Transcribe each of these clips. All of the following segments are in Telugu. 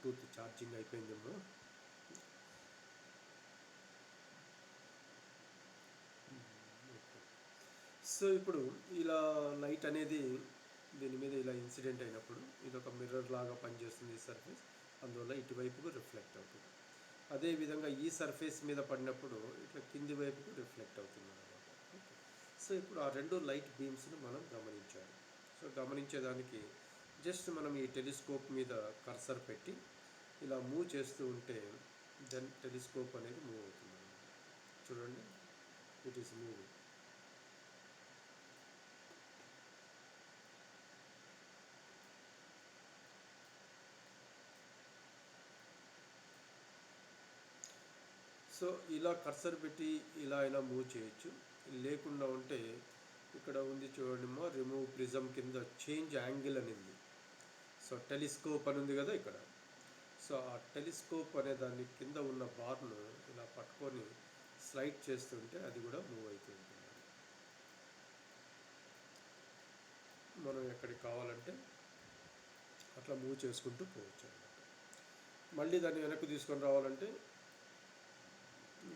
బ్లూటూత్ ఛార్జింగ్ అయిపోయిందేమో. ఓకే. సో ఇప్పుడు ఇలా లైట్ అనేది దీని మీద ఇలా ఇన్సిడెంట్ అయినప్పుడు ఇది ఒక మిర్రర్ లాగా పనిచేస్తుంది ఈ సర్ఫేస్, అందువల్ల ఇటువైపుకు రిఫ్లెక్ట్ అవుతుంది. అదేవిధంగా ఈ సర్ఫేస్ మీద పడినప్పుడు ఇట్లా కింది వైపుకు రిఫ్లెక్ట్ అవుతుంది అన్నమాట. ఓకే. సో ఇప్పుడు ఆ రెండు లైట్ బీమ్స్ను మనం గమనించాలి. సో గమనించేదానికి జస్ట్ మనం ఈ టెలిస్కోప్ మీద కర్సర్ పెట్టి ఇలా మూవ్ చేస్తూ ఉంటే దెన్ టెలిస్కోప్ అనేది మూవ్ అవుతుంది. చూడండి, ఇట్ ఈస్ మూవింగ్. సో ఇలా కర్సర్ పెట్టి ఇలా అయినా మూవ్ చేయొచ్చు. లేకుండా ఉంటే ఇక్కడ ఉంది చూడండి, రిమూవ్ ప్రిజం కింద చేంజ్ యాంగిల్ అని ఉంది. సో టెలిస్కోప్ అని ఉంది కదా ఇక్కడ. సో ఆ టెలిస్కోప్ అనే దాని కింద ఉన్న బార్ను ఇలా పట్టుకొని స్లైడ్ చేస్తుంటే అది కూడా మూవ్ అవుతూ ఉంటుంది. మనం ఎక్కడికి కావాలంటే అట్లా మూవ్ చేసుకుంటూ పోవచ్చు అన్నమాట. మళ్ళీ దాన్ని వెనక్కి తీసుకొని రావాలంటే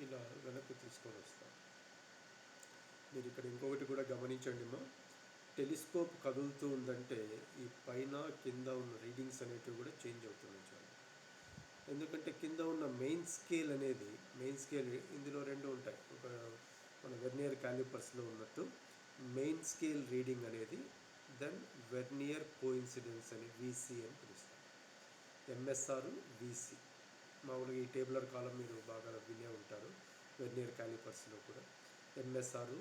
ఇలా వెనక్కి తీసుకొని వస్తాం. మీరు ఇక్కడ ఇంకొకటి కూడా గమనించండి టెలిస్కోప్ కదులుతూ ఉందంటే ఈ పైన కింద ఉన్న రీడింగ్స్ అనేటివి కూడా చేంజ్ అవుతున్నాయి చాలా. ఎందుకంటే కింద ఉన్న మెయిన్ స్కేల్ ఇందులో రెండు ఉంటాయి. ఒక మన వెర్నియర్ క్యాలిపర్స్లో ఉన్నట్టు మెయిన్ స్కేల్ రీడింగ్ అనేది, దెన్ వెర్నియర్ కోఇన్సిడెన్స్ అని వీసీ అని పిలుస్తాం. ఎంఎస్ఆర్ వీసీ మామూలుగా ఈ టేబులర్ కాలం మీరు బాగా వినే ఉంటారు. వెర్నియర్ క్యాలిపర్స్లో కూడా ఎంఎస్ఆర్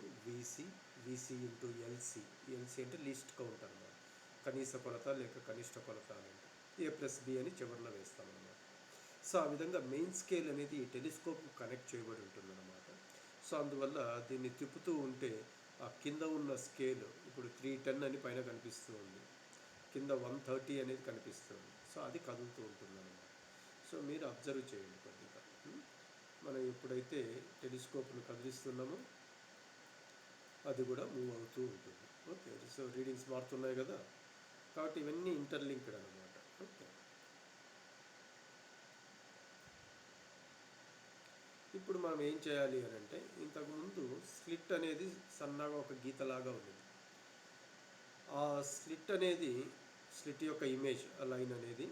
వీసీ ఇంటూ ఎల్సీ అంటే లీస్ట్ కౌంట్ అన్నమాట. కనీస కొలత లేక కనిష్ట కొలత అనేది A+B అని చివరిలో వేస్తామన్నమాట. సో ఆ విధంగా మెయిన్ స్కేల్ అనేది ఈ టెలిస్కోప్ కనెక్ట్ చేయబడి ఉంటుందన్నమాట. సో అందువల్ల దీన్ని తిప్పుతూ ఉంటే ఆ కింద ఉన్న స్కేల్ ఇప్పుడు 310 అని పైన కనిపిస్తూ ఉంది, కింద 130 అనేది కనిపిస్తుంది. సో అది కదులుతూ ఉంటుందన్నమాట. సో మీరు అబ్జర్వ్ చేయండి కొద్దిగా. మనం ఎప్పుడైతే టెలిస్కోప్ను కదిలిస్తున్నామో అది కూడా మూవ్ అవుతూ ఉంటుంది. ఓకే. సో రీడింగ్స్ మారుతున్నాయి కదా, కాబట్టి ఇవన్నీ ఇంటర్లింక్డ్ అన్నమాట. ఓకే. ఇప్పుడు మనం ఏం చేయాలి అని అంటే, ఇంతకుముందు స్లిట్ అనేది సన్నగా ఒక గీతలాగా ఉంది. ఆ స్లిట్ యొక్క ఇమేజ్ లైన్ అనేది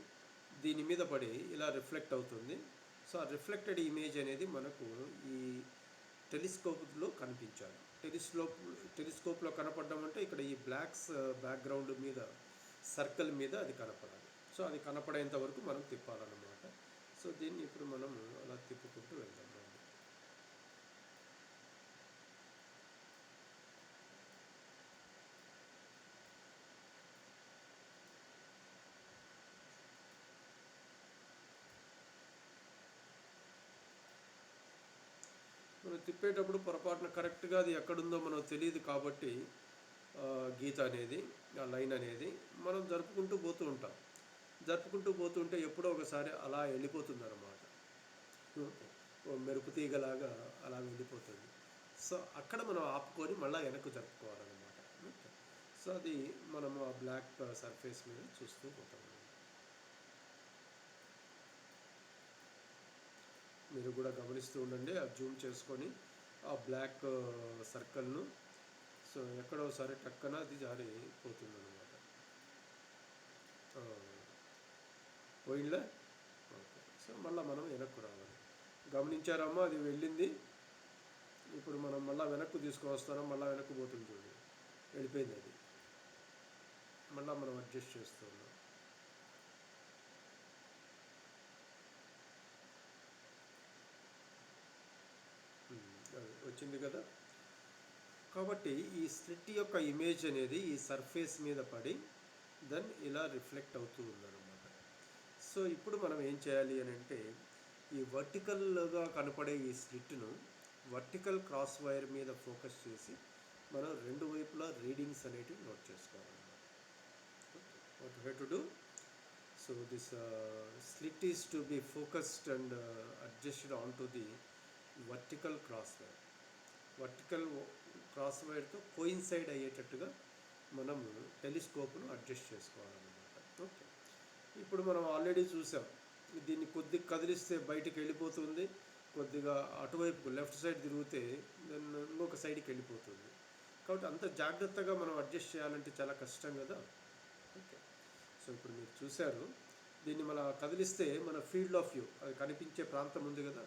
దీని మీద పడి ఇలా రిఫ్లెక్ట్ అవుతుంది. సో ఆ రిఫ్లెక్టెడ్ ఇమేజ్ అనేది మనకు ఈ టెలిస్కోప్లో కనిపించాలి. టెలిస్కోప్లో కనపడడం అంటే ఇక్కడ ఈ బ్యాక్గ్రౌండ్ మీద సర్కిల్ మీద అది కనపడాలి. సో అది కనపడేంత వరకు మనం తిప్పాలన్నమాట. సో దీన్ని ఇప్పుడు మనం అలా తిప్పుకుంటూ వెళ్దాం. మనం తిప్పేటప్పుడు పొరపాటున కరెక్ట్గా అది ఎక్కడుందో మనకు తెలియదు కాబట్టి గీత అనేది, ఆ లైన్ అనేది మనం జరుపుకుంటూ పోతుంటే ఎప్పుడో ఒకసారి అలా వెళ్ళిపోతుంది అన్నమాట. మెరుపు తీగలాగా అలా వెళ్ళిపోతుంది. సో అక్కడ మనం ఆపుకొని మళ్ళీ వెనక్కు జరుపుకోవాలన్నమాట. సో అది మనము ఆ బ్లాక్ సర్ఫేస్ మీద చూస్తూ పోతాం. మీరు కూడా గమనిస్తూ ఉండండి, ఆ జూమ్ చేసుకొని ఆ బ్లాక్ సర్కిల్ను. సో ఎక్కడోసారి టక్కన అది జారిపోతుంది అన్నమాట. పోయిందా? ఓకే. సో మళ్ళీ మనం వెనక్కు రావాలి. గమనించారమ్మా, అది వెళ్ళింది. ఇప్పుడు మనం మళ్ళీ వెనక్కు తీసుకువస్తాం, మళ్ళీ వెనక్కు పోతుంది చూడండి, వెళ్ళిపోయింది అది. మళ్ళీ మనం అడ్జస్ట్ చేస్తున్నాం. అది వచ్చింది కదా. కాబట్టి ఈ స్లిట్ యొక్క ఇమేజ్ అనేది ఈ సర్ఫేస్ మీద పడి దెన్ ఇలా రిఫ్లెక్ట్ అవుతూ ఉందన్నమాట. సో ఇప్పుడు మనం ఏం చేయాలి అని అంటే, ఈ వర్టికల్గా కనపడే ఈ స్లిట్ను వర్టికల్ క్రాస్ వైర్ మీద ఫోకస్ చేసి మనం రెండు వైపులా రీడింగ్స్ అనేటివి నోట్ చేసుకోవాలన్నమాట. What you have to do? So this slit is to be focused and adjusted on to the vertical cross వైర్తో కోయిన్సైడ్ అయ్యేటట్టుగా మనము టెలిస్కోప్ను అడ్జస్ట్ చేసుకోవాలన్నమాట. ఓకే. ఇప్పుడు మనం ఆల్రెడీ చూసాం దీన్ని కొద్దిగా కదిలిస్తే బయటికి వెళ్ళిపోతుంది, కొద్దిగా అటువైపు లెఫ్ట్ సైడ్ తిరిగితే దెన్ ఇంకొక సైడ్కి వెళ్ళిపోతుంది. కాబట్టి అంత జాగ్రత్తగా మనం అడ్జస్ట్ చేయాలంటే చాలా కష్టం కదా. ఓకే. సో ఇప్పుడు మీరు చూశారు, దీన్ని మన కదిలిస్తే మన ఫీల్డ్ ఆఫ్ వ్యూ, అది కనిపించే ప్రాంతం ఉంది కదా,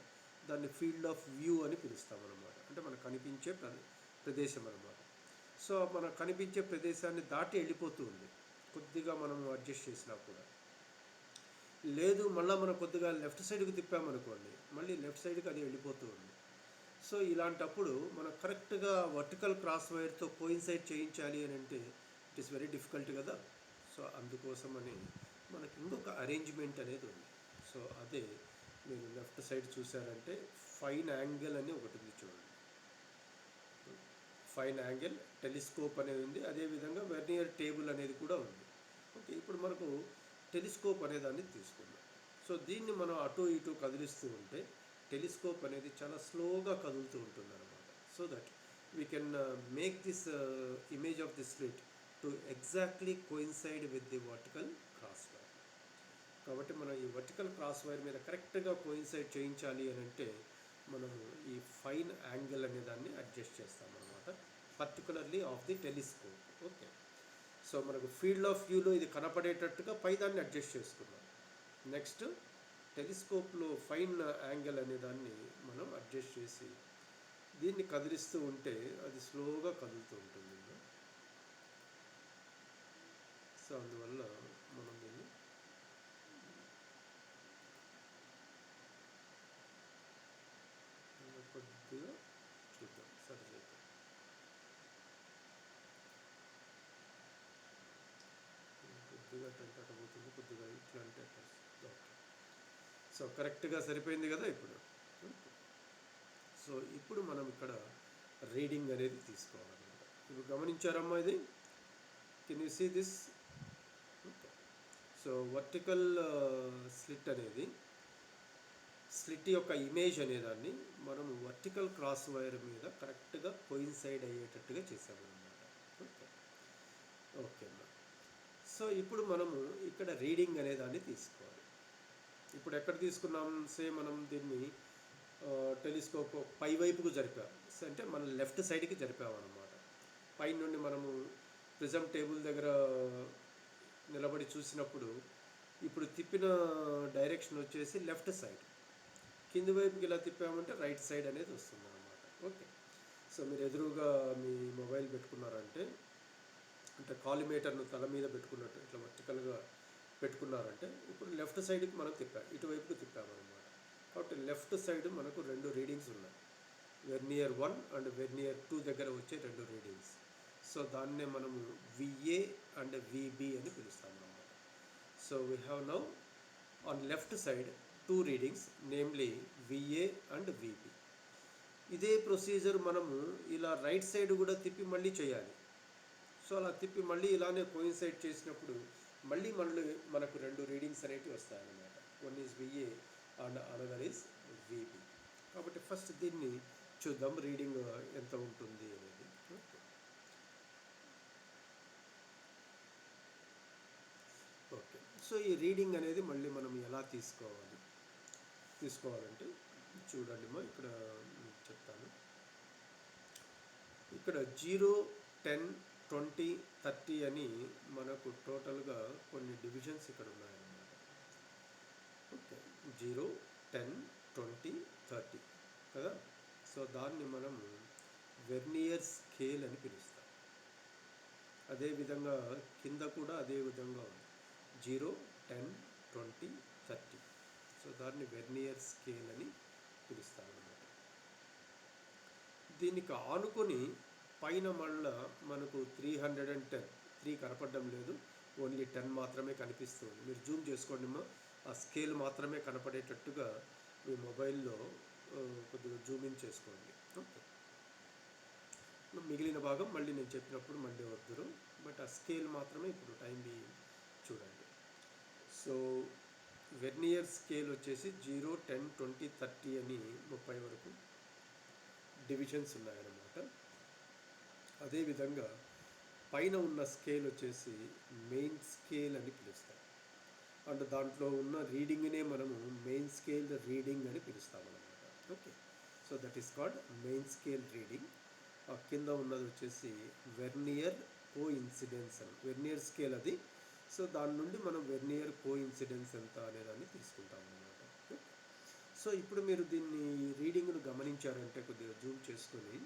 దాన్ని ఫీల్డ్ ఆఫ్ వ్యూ అని పిలుస్తాం అన్నమాట. అంటే మనకు కనిపించే ప్రదేశం అన్నమాట. సో మనకు కనిపించే ప్రదేశాన్ని దాటి వెళ్ళిపోతూ ఉంది కొద్దిగా మనం అడ్జస్ట్ చేసినా కూడా. లేదు మళ్ళీ మనం కొద్దిగా లెఫ్ట్ సైడ్కి తిప్పామనుకోండి, మళ్ళీ లెఫ్ట్ సైడ్కి అది వెళ్ళిపోతూ ఉంది. సో ఇలాంటప్పుడు మనం కరెక్ట్గా వర్టికల్ క్రాస్ వైర్తో కోయిన్సైడ్ చేయించాలి అని అంటే ఇట్ ఈస్ వెరీ డిఫికల్ట్ కదా. సో అందుకోసమని మనకి ఇంకొక అరేంజ్మెంట్ అనేది ఉంది. సో అదే మీరు లెఫ్ట్ సైడ్ చూసారంటే ఫైన్ యాంగిల్ అని ఒకటి ఉంది చూడండి. ఫైన్ యాంగిల్ టెలిస్కోప్ అనేది ఉంది, అదేవిధంగా వెర్నియర్ టేబుల్ అనేది కూడా ఉంది. ఓకే, ఇప్పుడు మనకు టెలిస్కోప్ అనే దాన్ని తీసుకుందాం. సో దీన్ని మనం అటు ఇటు కదిలిస్తూ ఉంటే టెలిస్కోప్ అనేది చాలా స్లోగా కదులుతూ ఉంటుంది అనమాట. So that we can make this image of the slit to exactly coincide with the vertical cross wire. కాబట్టి మనం ఈ వర్టికల్ క్రాస్ వైర్ మీద కరెక్ట్గా కోయిన్సైడ్ చేయించాలి అని అంటే మనము ఈ ఫైన్ యాంగిల్ అనే దాన్ని అడ్జస్ట్ చేస్తామన్నమాట, particularly of the telescope. Okay. So మనకు ఫీల్డ్ ఆఫ్ వ్యూలో ఇది కనపడేటట్టుగా పైదాన్ని అడ్జస్ట్ చేసుకున్నాం. నెక్స్ట్ టెలిస్కోప్లో ఫైన్ యాంగిల్ అనే దాన్ని మనం అడ్జస్ట్ చేసి దీన్ని కదిలిస్తూ ఉంటే అది స్లోగా కదులుతూ ఉంటుంది. సో అందువల్ల మనం దీన్ని కొద్దిగా చూద్దాం, సరే చేద్దాం. కొద్దిగా అటు పోతుంది, కొద్దిగా ఇట్లా అంటే అట్లా. ఓకే. సో కరెక్ట్గా సరిపోయింది కదా ఇప్పుడు. సో ఇప్పుడు మనం ఇక్కడ రీడింగ్ అనేది తీసుకోవాలన్నమాట. ఇప్పుడు గమనించారమ్మా ఇది, can you see this? Okay. So vertical slit అనేది, స్లిట్ యొక్క ఇమేజ్ అనేదాన్ని మనము వర్టికల్ క్రాస్ వైర్ మీద కరెక్ట్గా కోయిన్సైడ్ అయ్యేటట్టుగా చేసామన్నమాట. ఓకే. ఓకే అమ్మా. సో ఇప్పుడు మనము ఇక్కడ రీడింగ్ అనేదాన్ని తీసుకోవాలి. ఇప్పుడు ఎక్కడ తీసుకున్నాం? మనం దీన్ని టెలిస్కోప్ పై వైపుకు జరిపాం, అంటే మన లెఫ్ట్ సైడ్కి జరిపామన్నమాట. పై నుండి మనము ప్రిజమ్ టేబుల్ దగ్గర నిలబడి చూసినప్పుడు ఇప్పుడు తిప్పిన డైరెక్షన్ వచ్చేసి లెఫ్ట్ సైడ్, కింది వైపుకి ఇలా తిప్పామంటే రైట్ సైడ్ అనేది వస్తుంది అన్నమాట. ఓకే. సో మీరు ఎదురుగా మీ మొబైల్ పెట్టుకున్నారంటే, అంటే కాలిమీటర్ను తల మీద పెట్టుకున్నట్టు ఇట్లా వర్టికల్గా పెట్టుకున్నారంటే ఇప్పుడు లెఫ్ట్ సైడ్కి మనం ఇటువైపుకి తిప్పామన్నమాట. కాబట్టి లెఫ్ట్ సైడ్ మనకు 2 రీడింగ్స్ ఉన్నాయి, వెర్నియర్ 1 అండ్ వెర్నియర్ 2 దగ్గర వచ్చే 2 రీడింగ్స్. సో దాన్నే మనము విఏ అండ్ విబి అని పిలుస్తాం అన్నమాట. So we have now on left side 2 readings, namely VA and VB. ఇదే ప్రొసీజర్ మనము ఇలా రైట్ సైడ్ కూడా తిప్పి మళ్ళీ చేయాలి. సో అలా తిప్పి మళ్ళీ ఇలానే కోయిన్సైడ్ చేసినప్పుడు మళ్ళీ మనకు 2 రీడింగ్స్ అనేవి వస్తాయన్నమాట. One is VA and another is VB. కాబట్టి ఫస్ట్ దీన్ని చూద్దాం రీడింగ్ ఎంత ఉంటుంది అనేది. ఓకే. సో ఈ రీడింగ్ అనేది మళ్ళీ మనం ఎలా తీసుకోవాలంటే చూడండి మా, ఇక్కడ చెప్తాను. ఇక్కడ 0, 10, 20, 30 అని మనకు టోటల్గా కొన్ని డివిజన్స్ ఇక్కడ ఉన్నాయన్నమాట. ఓకే. 0, 10, 20, 30 కదా. సో దాన్ని మనం వెర్నియర్ స్కేల్ అని పిలుస్తాం. అదేవిధంగా కింద కూడా అదే విధంగా ఉంది, 0, 10, 20, 30. సో దాన్ని వెర్నియర్ స్కేల్ అని పిలుస్తాం అన్నమాట. దీనికి ఆనుకొని పైన మళ్ళా మనకు 310, 3 కనపడడం లేదు, ఓన్లీ 10 మాత్రమే కనిపిస్తుంది. మీరు జూమ్ చేసుకోండి, ఆ స్కేల్ మాత్రమే కనపడేటట్టుగా మీ మొబైల్లో కొద్దిగా జూమింగ్ చేసుకోండి. ఓకే. మిగిలిన భాగం మళ్ళీ నేను చెప్పినప్పుడు మళ్ళీ వద్దురు, బట్ ఆ స్కేల్ మాత్రమే ఇప్పుడు టైం చూడండి. సో వెర్నియర్ స్కేల్ వచ్చేసి 0, 10, 20, 30 అని 30 వరకు డివిజన్స్ ఉన్నాయన్నమాట. అదేవిధంగా పైన ఉన్న స్కేల్ వచ్చేసి మెయిన్ స్కేల్ అని పిలుస్తారు. అండ్ దాంట్లో ఉన్న రీడింగ్నే మనము మెయిన్ స్కేల్ రీడింగ్ అని పిలుస్తామన్నమాట. Okay, so that is called main scale reading. కింద ఉన్నది వచ్చేసి వెర్నియర్ కో ఇన్సిడెన్స్ అని, వెర్నియర్ స్కేల్ అది. సో దాని నుండి మనం వెర్నియర్ కో ఇన్సిడెన్స్ ఎంత అనేదాన్ని తీసుకుంటాం అన్నమాట. సో ఇప్పుడు మీరు దీన్ని రీడింగ్ను గమనించారంటే కొద్దిగా జూమ్ చేసుకొని,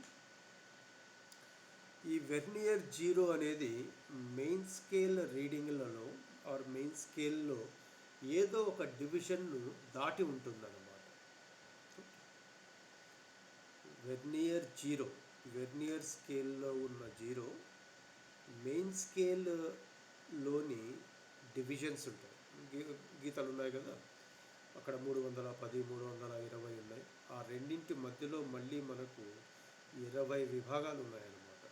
ఈ వెర్నియర్ జీరో అనేది మెయిన్ స్కేల్ రీడింగ్లలో ఆర్ మెయిన్ స్కేల్లో ఏదో ఒక డివిజన్ను దాటి ఉంటుందన్నమాట. వెర్నియర్ జీరో, వెర్నియర్ స్కేల్లో ఉన్న జీరో మెయిన్ స్కేల్లోని డివిజన్స్ ఉంటాయి, గీతలు ఉన్నాయి కదా, అక్కడ 310 320 ఉన్నాయి. ఆ రెండింటి మధ్యలో మళ్ళీ మనకు 20 విభాగాలు ఉన్నాయన్నమాట.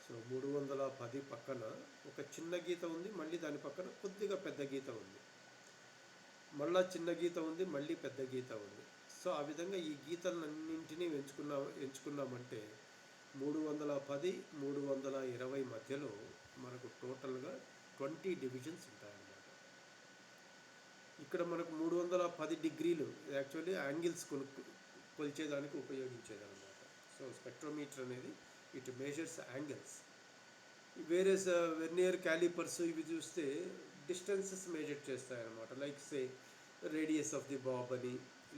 సో 310 పక్కన ఒక చిన్న గీత ఉంది, మళ్ళీ దాని పక్కన కొద్దిగా పెద్ద గీత ఉంది, మళ్ళీ చిన్న గీత ఉంది, మళ్ళీ పెద్ద గీత ఉంది. సో ఆ విధంగా ఈ గీతలన్నింటినీ ఎంచుకున్నామంటే 310 320 మధ్యలో మనకు టోటల్గా 20 డివిజన్స్ ఉంటాయన్నమాట. ఇక్కడ మనకు 310 డిగ్రీలు యాక్చువల్లీ యాంగిల్స్ కొలిచేదానికి ఉపయోగించేదన్నమాట. సో స్పెక్ట్రోమీటర్ అనేది ఇట్ మెజర్స్ యాంగిల్స్. వేరే వెర్నియర్ క్యాలిపర్స్ ఇవి చూస్తే డిస్టెన్సెస్ మెజర్ చేస్తాయన్నమాట. Like say radius of the bob అని,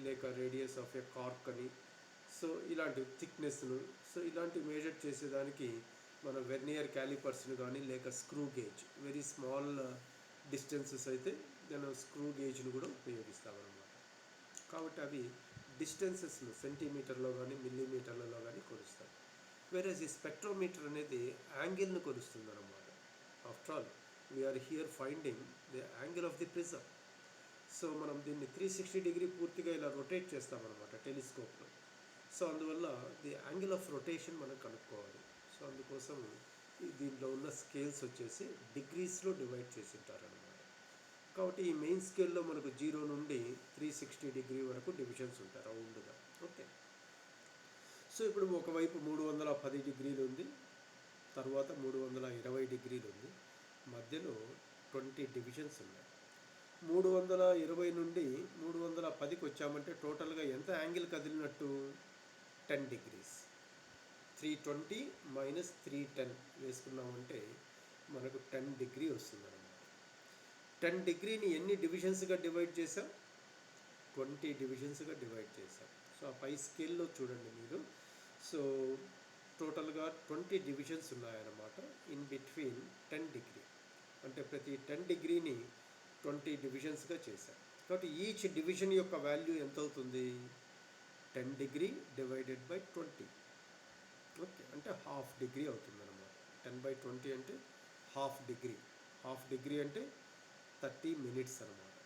లేక రేడియస్ ఆఫ్ ఎ కార్క్ అని. సో ఇలాంటి థిక్నెస్ను, సో ఇలాంటి మెజర్ చేసేదానికి మన వెర్నియర్ క్యాలిపర్స్ను కానీ, లేక screw gauge, very small distances అయితే నేను స్క్రూ గేజ్ను కూడా ఉపయోగిస్తామన్నమాట. కాబట్టి అవి డిస్టెన్సెస్ను సెంటీమీటర్లో కానీ మిల్లీమీటర్లలో కానీ కొలుస్తాయి. వేరే ఈ స్పెక్ట్రోమీటర్ అనేది యాంగిల్ను కొలుస్తుంది అన్నమాట. After all we're here finding the angle of the prism. So మనం దీన్ని 360 డిగ్రీ పూర్తిగా ఇలా రొటేట్ చేస్తామన్నమాట టెలిస్కోప్లో. సో అందువల్ల ది యాంగిల్ ఆఫ్ రొటేషన్ మనం కనుక్కోవాలి. సో అందుకోసం దీంట్లో ఉన్న స్కేల్స్ వచ్చేసి డిగ్రీస్లో డివైడ్ చేసి ఉంటారన్నమాట. కాబట్టి ఈ మెయిన్ స్కేల్లో మనకు 0 నుండి 360 డిగ్రీ వరకు డివిజన్స్ ఉంటాయి రౌండ్గా. ఓకే, సో ఇప్పుడు ఒకవైపు 310 డిగ్రీలు ఉంది, తర్వాత 320 డిగ్రీలు ఉంది, మధ్యలో 20 డివిజన్స్ ఉన్నాయి. 320 నుండి 310కి వచ్చామంటే టోటల్గా ఎంత యాంగిల్ కదిలినట్టు? 10 డిగ్రీస్. 320 మైనస్ 310 వేసుకున్నామంటే మనకు 10 డిగ్రీ వస్తుంది అన్నమాట. 10 డిగ్రీని ఎన్ని డివిజన్స్గా డివైడ్ చేసాం? 20 డివిజన్స్గా డివైడ్ చేసాం. సో ఆ పై స్కేల్లో చూడండి మీరు. సో టోటల్గా 20 డివిజన్స్ ఉన్నాయన్నమాట ఇన్ బిట్వీన్ 10 డిగ్రీ. అంటే ప్రతి 10 డిగ్రీని 20 డివిజన్స్గా చేశాం. కాబట్టి ఈచ్ డివిజన్ యొక్క వాల్యూ ఎంత అవుతుంది? 10 డిగ్రీ డివైడెడ్ బై 20. ఓకే, అంటే హాఫ్ డిగ్రీ అవుతుంది అన్నమాట. 10/20 అంటే హాఫ్ డిగ్రీ. హాఫ్ డిగ్రీ అంటే 30 మినిట్స్ అనమాట.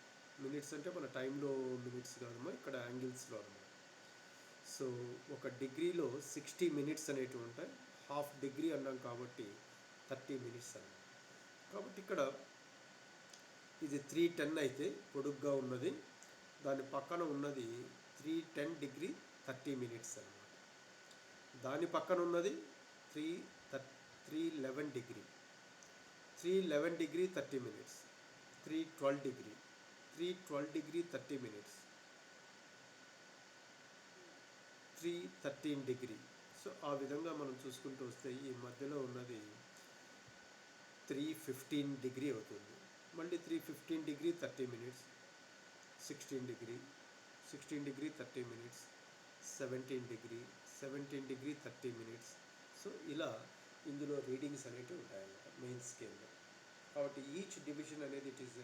మినిట్స్ అంటే మన టైంలో మినిట్స్ కాదమ్మా, ఇక్కడ యాంగిల్స్లో అనమాట. సో ఒక డిగ్రీలో 60 మినిట్స్ అనేటివి ఉంటాయి. హాఫ్ డిగ్రీ అన్నాం కాబట్టి 30 మినిట్స్ అన్నమాట. కాబట్టి ఇక్కడ ఇది 310 అయితే పొడుగ్గా ఉన్నది, దాని పక్కన ఉన్నది 310 డిగ్రీ 30 మినిట్స్ అన్నమాట. దాని పక్కన ఉన్నది 311 degree 311 degree 30 minutes. 312 degree 312 degree 30 minutes. 313 degree. So ఆ విధంగా మనం చూసుకుంటూ వస్తే ఈ మధ్యలో ఉన్నది 315 డిగ్రీ అవుతుంది. మళ్ళీ 315 degree 30 minutes. 16 degree 30 minutes. 17 degree 30 minutes. So ఇలా ఇందులో రీడింగ్స్ అనేవి ఉంటాయన్నమాట మెయిన్ స్కేల్లో. కాబట్టి ఈచ్ డివిజన్ అనేది it is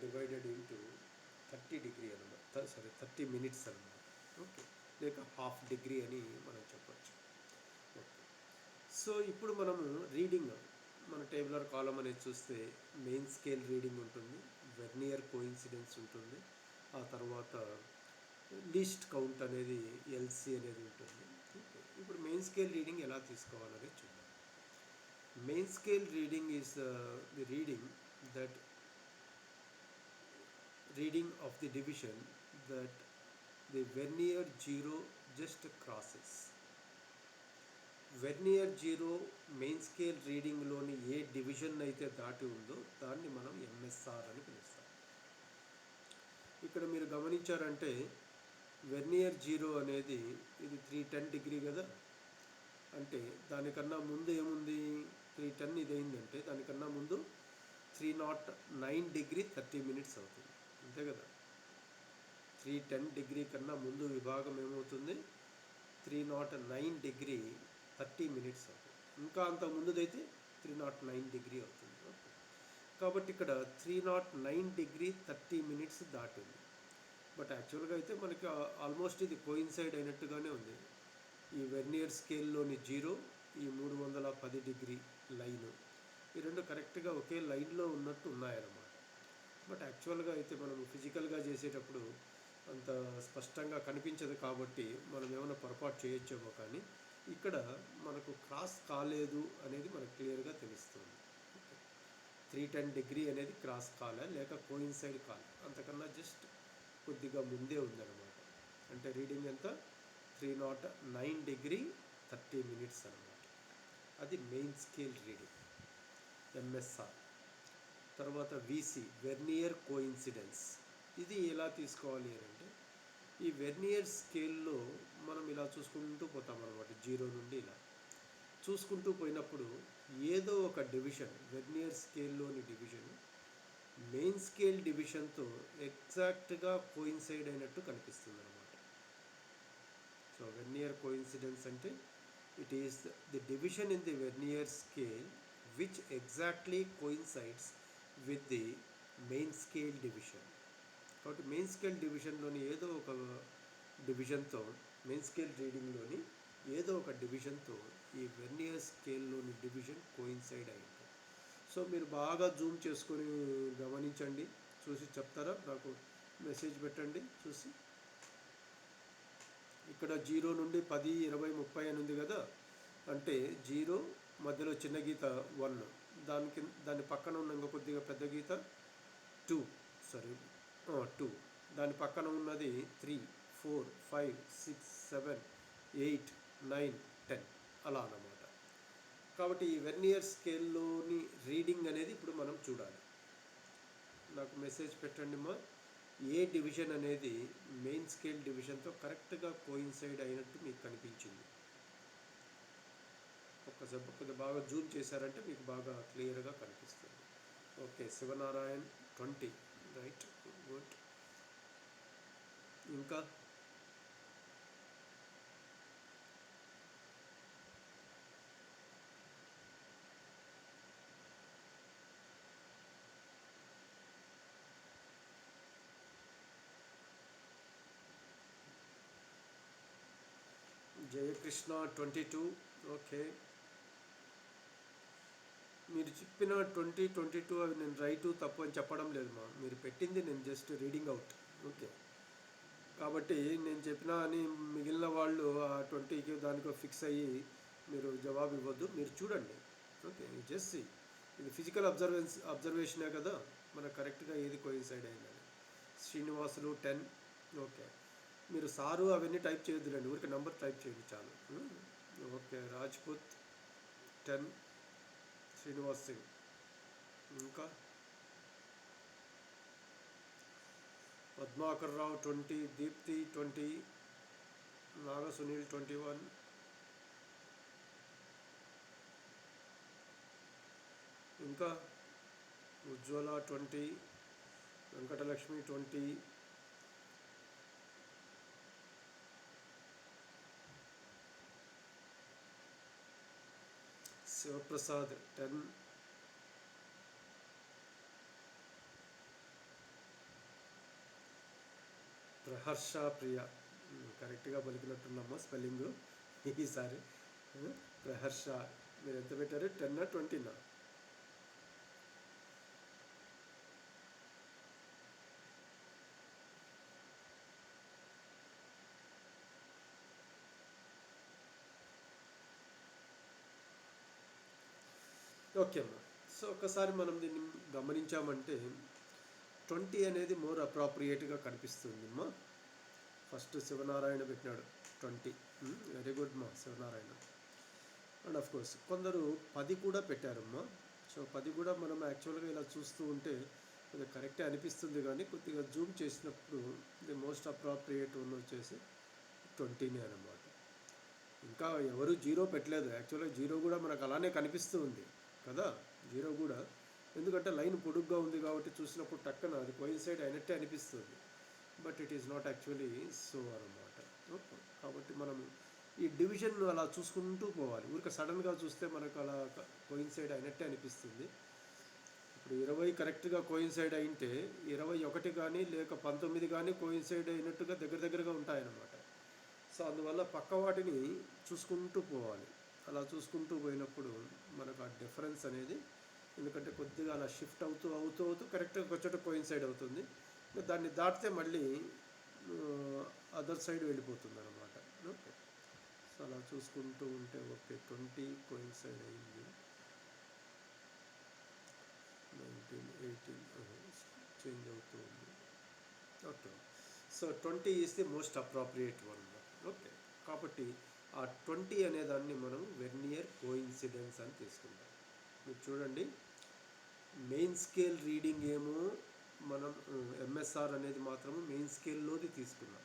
divided into 30 degree అనమాట, 30 మినిట్స్ అనమాట. ఓకే, లేక హాఫ్ డిగ్రీ అని మనం చెప్పచ్చు. ఓకే, సో ఇప్పుడు మనము రీడింగ్ మన టేబులర్ కాలం అనేది చూస్తే మెయిన్ స్కేల్ రీడింగ్ ఉంటుంది, వెర్నియర్ కోఇన్సిడెన్స్ ఉంటుంది, ఆ తర్వాత లీస్ట్ కౌంట్ అనేది ఎల్సి అనేది ఉంటుంది. ఇప్పుడు మెయిన్ స్కేల్ రీడింగ్ ఎలా తీసుకోవాలనేది చూద్దాం. Main scale reading is the reading of the division that the vernier zero just crosses. Vernier zero main scale రీడింగ్లోని ఏ డివిజన్ డివిజన్ అయితే దాటి ఉందో దాన్ని మనం ఎంఎస్ఆర్ అని పిలుస్తాం. ఇక్కడ మీరు గమనించారంటే వెర్నియర్ 0 అనేది ఇది 310 డిగ్రీ కదా, అంటే దానికన్నా ముందు ఏముంది 310 ఇది అయిందంటే దానికన్నా ముందు 309 డిగ్రీ 30 మినిట్స్ అవుతుంది, అంతే కదా. 310 డిగ్రీ కన్నా ముందు విభాగం ఏమవుతుంది 309 డిగ్రీ 30 మినిట్స్ అవుతుంది. ఇంకా అంత ముందుదైతే 309 డిగ్రీ అవుతుంది. కాబట్టి ఇక్కడ 309 డిగ్రీ 30 మినిట్స్ దాటింది. బట్ యాక్చువల్గా అయితే మనకి ఆల్మోస్ట్ ఇది కోయిన్సైడ్ అయినట్టుగానే ఉంది. ఈ వెర్నియర్ స్కేల్లోని 0, ఈ 310 డిగ్రీ లైను, ఈ రెండు కరెక్ట్గా ఒకే లైన్లో ఉన్నట్టు ఉన్నాయన్నమాట. బట్ యాక్చువల్గా అయితే మనం ఫిజికల్గా చేసేటప్పుడు అంత స్పష్టంగా కనిపించదు కాబట్టి మనం ఏమైనా పొరపాటు చేయొచ్చేమో, కానీ ఇక్కడ మనకు క్రాస్ కాలేదు అనేది మనకు క్లియర్గా తెలుస్తుంది. 310 డిగ్రీ అనేది క్రాస్ కాలే లేక కోయిన్సైడ్ కాలే, అంతకన్నా జస్ట్ కొద్దిగా ముందే ఉందన్నమాట. అంటే రీడింగ్ ఎంత 309 డిగ్రీ 30 మినిట్స్ అన్నమాట. అది మెయిన్ స్కేల్ రీడింగ్ ఎంఎస్ఆర్. తర్వాత విసి వెర్నియర్ కోయిన్సిడెన్స్. ఇది ఎలా తీసుకోవాలి అని అంటే ఈ వెర్నియర్ స్కేల్లో మనం ఇలా చూసుకుంటూ పోతాం అన్నమాట. 0 నుండి ఇలా చూసుకుంటూ పోయినప్పుడు ఏదో ఒక డివిజన్, వెర్నియర్ స్కేల్లోని డివిజన్ మెయిన్ స్కేల్ డివిజన్తో ఎగ్జాక్ట్గా కోయిన్సైడ్ అయినట్టు కనిపిస్తుంది అన్నమాట. సో వెర్నియర్ కోయిన్సిడెన్స్ అంటే it is the division in the vernier scale which exactly coincides with the main scale division. కాబట్టి మెయిన్ స్కేల్ డివిజన్లోని ఏదో ఒక డివిజన్తో, మెయిన్ స్కేల్ రీడింగ్లోని ఏదో ఒక డివిజన్తో ఈ వెర్నియర్ స్కేల్లోని డివిజన్ కోయిన్సైడ్ అయి ఉంటుంది. సో మీరు బాగా జూమ్ చేసుకొని గమనించండి, చూసి చెప్తారా, నాకు మెసేజ్ పెట్టండి చూసి. ఇక్కడ 0 నుండి 10, 20, 30 అని ఉంది కదా, అంటే 0 మధ్యలో చిన్న గీత 1, దాని పక్కన ఉన్న ఇంకో కొద్దిగా పెద్ద గీత 2, దాని పక్కన ఉన్నది 3, 4, 5, 6, 7, 8, 9, 10 అలా అన్నమాట. కాబట్టి ఈ వెర్నియర్ స్కేల్లోని రీడింగ్ అనేది ఇప్పుడు మనం చూడాలి. నాకు మెసేజ్ పెట్టండి మా, ఏ డివిజన్ అనేది మెయిన్ స్కేల్ డివిజన్తో కరెక్ట్గా కోయిన్సైడ్ అయినట్టు మీకు కనిపించింది. ఒక్కసారి కొద్దిగా బాగా జూమ్ చేశారంటే మీకు బాగా క్లియర్గా కనిపిస్తుంది. Okay, Shivnarayan 20, right, good. ఇంకా జయకృష్ణ 22, ఓకే. మీరు చెప్పిన 20, 22 అవి నేను రైటు తప్పు అని చెప్పడం లేదు మా, మీరు పెట్టింది నేను జస్ట్ రీడింగ్ అవుట్. ఓకే, కాబట్టి నేను చెప్పినా అని మిగిలిన వాళ్ళు ఆ 20కి దానికో ఫిక్స్ అయ్యి మీరు జవాబు ఇవ్వద్దు, మీరు చూడండి. ఓకే, జస్ట్ ఇది ఫిజికల్ అబ్జర్వేషనే కదా, మనకు కరెక్ట్గా ఏది కోయిన్సైడ్ అయిందని. శ్రీనివాసులు 10, ఓకే. మీరు సారు అవన్నీ టైప్ చేయొద్దులేండి, ఊరికి నెంబర్ టైప్ చేయండి చాలు. ఓకే, రాజ్పుత్ 10, శ్రీనివాస్ సింగ్. ఇంకా పద్మాకర్ రావు 20, దీప్తి 20, నాగ సునీల్ 21, ఇంకా ఉజ్వల 20, వెంకటలక్ష్మి 20, శివప్రసాద్ 10, ప్రహర్ష ప్రియ, కరెక్ట్గా పలికినట్టున్నామా స్పెల్లింగ్ ఈసారి. ప్రహర్ష మీరు ఎంత పెట్టారు, 10 20? ఓకే అమ్మా. సో ఒకసారి మనం దీన్ని గమనించామంటే 20 అనేది మోర్ అప్రాప్రియేట్గా కనిపిస్తుంది అమ్మా. ఫస్ట్ శివనారాయణ పెట్టినాడు 20, వెరీ గుడ్ మా శివనారాయణ. అండ్ ఆఫ్ కోర్స్ కొందరు 10 కూడా పెట్టారమ్మా, సో 10 కూడా మనం యాక్చువల్గా ఇలా చూస్తూ ఉంటే కొద్దిగా కరెక్టే అనిపిస్తుంది, కానీ కొద్దిగా జూమ్ చేసినప్పుడు ది మోస్ట్ అప్రాప్రియేట్ వన్ వచ్చేసి 20నే అన్నమాట. ఇంకా ఎవరు జీరో పెట్టలేదు. యాక్చువల్గా జీరో కూడా మనకు అలానే కనిపిస్తూ ఉంది కదా, జీరో కూడా. ఎందుకంటే లైన్ పొడుగ్గా ఉంది కాబట్టి చూసినప్పుడు టక్కన అది కోయిన్సైడ్ అయినట్టే అనిపిస్తుంది. But it is not actually so అనమాట. ఓకే, కాబట్టి మనం ఈ డివిజన్ అలా చూసుకుంటూ పోవాలి. ఊరికే సడన్గా చూస్తే మనకు అలా కోయిన్సైడ్ అయినట్టే అనిపిస్తుంది. ఇప్పుడు 20 కరెక్ట్గా కోయిన్సైడ్ అయింటే 21 కానీ లేక 19 కానీ కోయిన్సైడ్ అయినట్టుగా దగ్గర దగ్గరగా ఉంటాయన్నమాట. సో అందువల్ల పక్క వాటిని చూసుకుంటూ పోవాలి. అలా చూసుకుంటూ పోయినప్పుడు మనకు ఆ డిఫరెన్స్ అనేది, ఎందుకంటే కొద్దిగా అలా షిఫ్ట్ అవుతూ అవుతూ అవుతూ కరెక్ట్గా వచ్చేట కోయిన్సైడ్ అవుతుంది. దాన్ని దాటితే మళ్ళీ అదర్ సైడ్ వెళ్ళిపోతుంది అనమాట. ఓకే, సో అలా చూసుకుంటూ ఉంటే ఓకే 20 కోయిన్సైడ్ అయింది, 19, 18 చేంజ్ అవుతూ ఉంది. Okay, so 20 is the most appropriate one. Okay, కాబట్టి ఆ 20 అనే దాన్ని మనం వెర్నియర్ కోయిన్సిడెన్స్ అని తీసుకుంటాం. మీరు చూడండి, మెయిన్ స్కేల్ రీడింగ్ ఏమో మనం ఎంఎస్ఆర్ అనేది మాత్రము మెయిన్ స్కేల్లోది తీసుకున్నాం.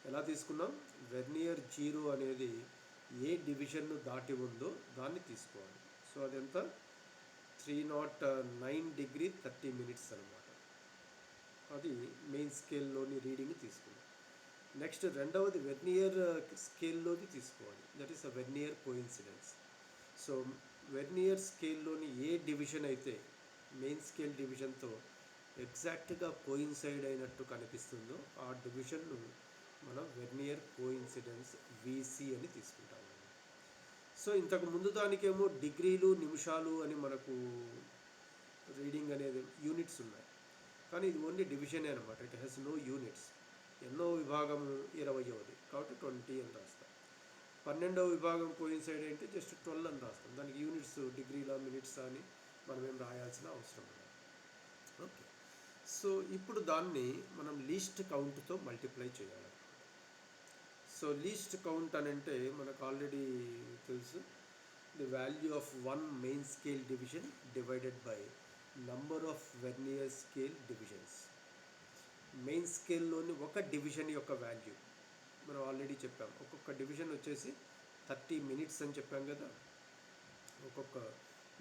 ఎలా తీసుకున్నాం? వెర్నియర్ 0 అనేది ఏ డివిజన్ను దాటి ఉందో దాన్ని తీసుకోవాలి. సో అదెంత? 309 డిగ్రీ 30 మినిట్స్ అనమాట. అది మెయిన్ స్కేల్లోని రీడింగ్ తీసుకున్నాం. నెక్స్ట్ రెండవది వెర్నియర్ స్కేల్లోది తీసుకోవాలి. That is a vernier coincidence. So vernier స్కేల్లోని ఏ డివిజన్ అయితే మెయిన్ స్కేల్ డివిజన్తో ఎగ్జాక్ట్గా కోయిన్సైడ్ అయినట్టు కనిపిస్తుందో ఆ డివిజన్ను మనం వెర్నియర్ కోయిన్సిడెన్స్ వీసీ అని తీసుకుంటాము. సో ఇంతకు ముందు దానికేమో డిగ్రీలు నిమిషాలు అని మనకు రీడింగ్ అనేది యూనిట్స్ ఉన్నాయి, కానీ ఇది ఓన్లీ డివిజనే అనమాట. It has no units. ఎన్నో విభాగం 20వది కాబట్టి 20 అని రాస్తాం. 12వ విభాగం కోయిన్సైడ్ అంటే జస్ట్ 12 అని రాస్తాం. దానికి యూనిట్స్ డిగ్రీలా మినిట్స్ అని మనం ఏం రాయాల్సిన అవసరం లేదు. ఓకే, సో ఇప్పుడు దాన్ని మనం లీస్ట్ కౌంట్తో మల్టిప్లై చేయాలి. సో లీస్ట్ కౌంట్ అని అంటే మనకు ఆల్రెడీ తెలుసు, the value of one main scale division divided by number of vernier scale divisions. Main స్కేల్లోని ఒక డివిజన్ యొక్క వాల్యూ మనం ఆల్రెడీ చెప్పాం. ఒక్కొక్క డివిజన్ వచ్చేసి 30 మినిట్స్ అని చెప్పాం కదా. ఒక్కొక్క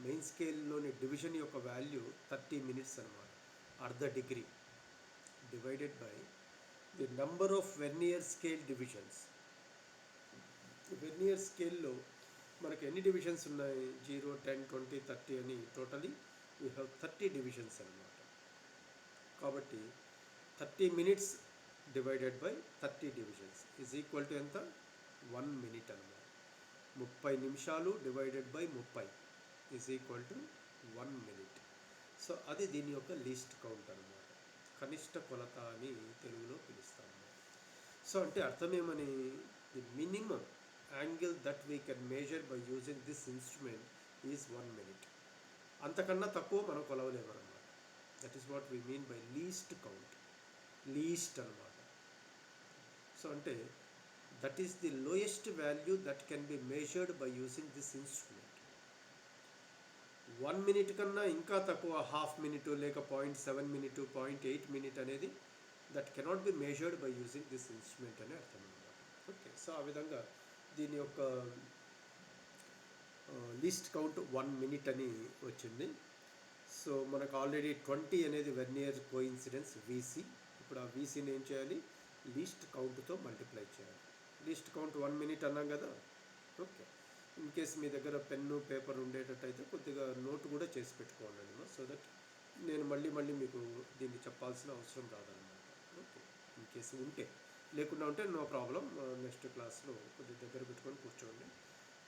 మెయిన్ స్కేల్లోని డివిజన్ యొక్క వాల్యూ 30 మినిట్స్ అనమాట. అర్ధ degree divided by the number of vernier scale divisions. Vernier స్కేల్లో మనకు ఎన్ని డివిజన్స్ ఉన్నాయి? 0, 10, 20, 30 అని టోటలీ వీ హ్యావ్ 30 డివిజన్స్ అనమాట. కాబట్టి 30 minutes divided by 30 divisions is equal to ఎంత? 1 మినిట్ అనమాట. 30 నిమిషాలు divided by 30 is equal to 1 minute. So అది దీని యొక్క లీస్ట్ కౌంట్ అనమాట. కనిష్ట కొలత అని తెలుగులో పిలుస్తాము. సో అంటే అర్థం ఏమని? The minimum angle that we can measure by using this instrument is 1 minute. అంతకన్నా తక్కువ మనం కొలవలేమన్నమాట. That is what we mean by least count. Least అనమాట. సో అంటే that is the lowest value that can be measured by using this instrument. 1 minute కన్నా ఇంకా తక్కువ, హాఫ్ మినిట్ లేక 0.7 మినిట్, 0.8 మినిట్ అనేది that cannot be measured by using this instrument అని అర్థం అనమాట. ఓకే, సో ఆ విధంగా దీని యొక్క లీస్ట్ కౌంట్ 1 మినిట్ అని వచ్చింది. సో మనకు ఆల్రెడీ 20 అనేది వెర్నియర్ కోయిన్సిడెన్స్ వీసీ. ఇప్పుడు ఆ వీసీని ఏం చేయాలి? లీస్ట్ కౌంట్తో మల్టిప్లై చేయాలి. లీస్ట్ కౌంట్ 1 మినిట్ అన్నాం కదా. ఓకే, ఇన్ కేస్ మీ దగ్గర పెన్ను పేపర్ ఉండేటట్టయితే కొద్దిగా నోట్ కూడా చేసి పెట్టుకోండి, సో దట్ నేను మళ్ళీ మీకు దీన్ని చెప్పాల్సిన అవసరం రాదన్నమాట. ఓకే, ఇన్ కేసు ఉంటే, లేకుండా ఉంటే నో ప్రాబ్లం. నెక్స్ట్ క్లాస్లో కొద్దిగా దగ్గర పెట్టుకొని కూర్చోండి,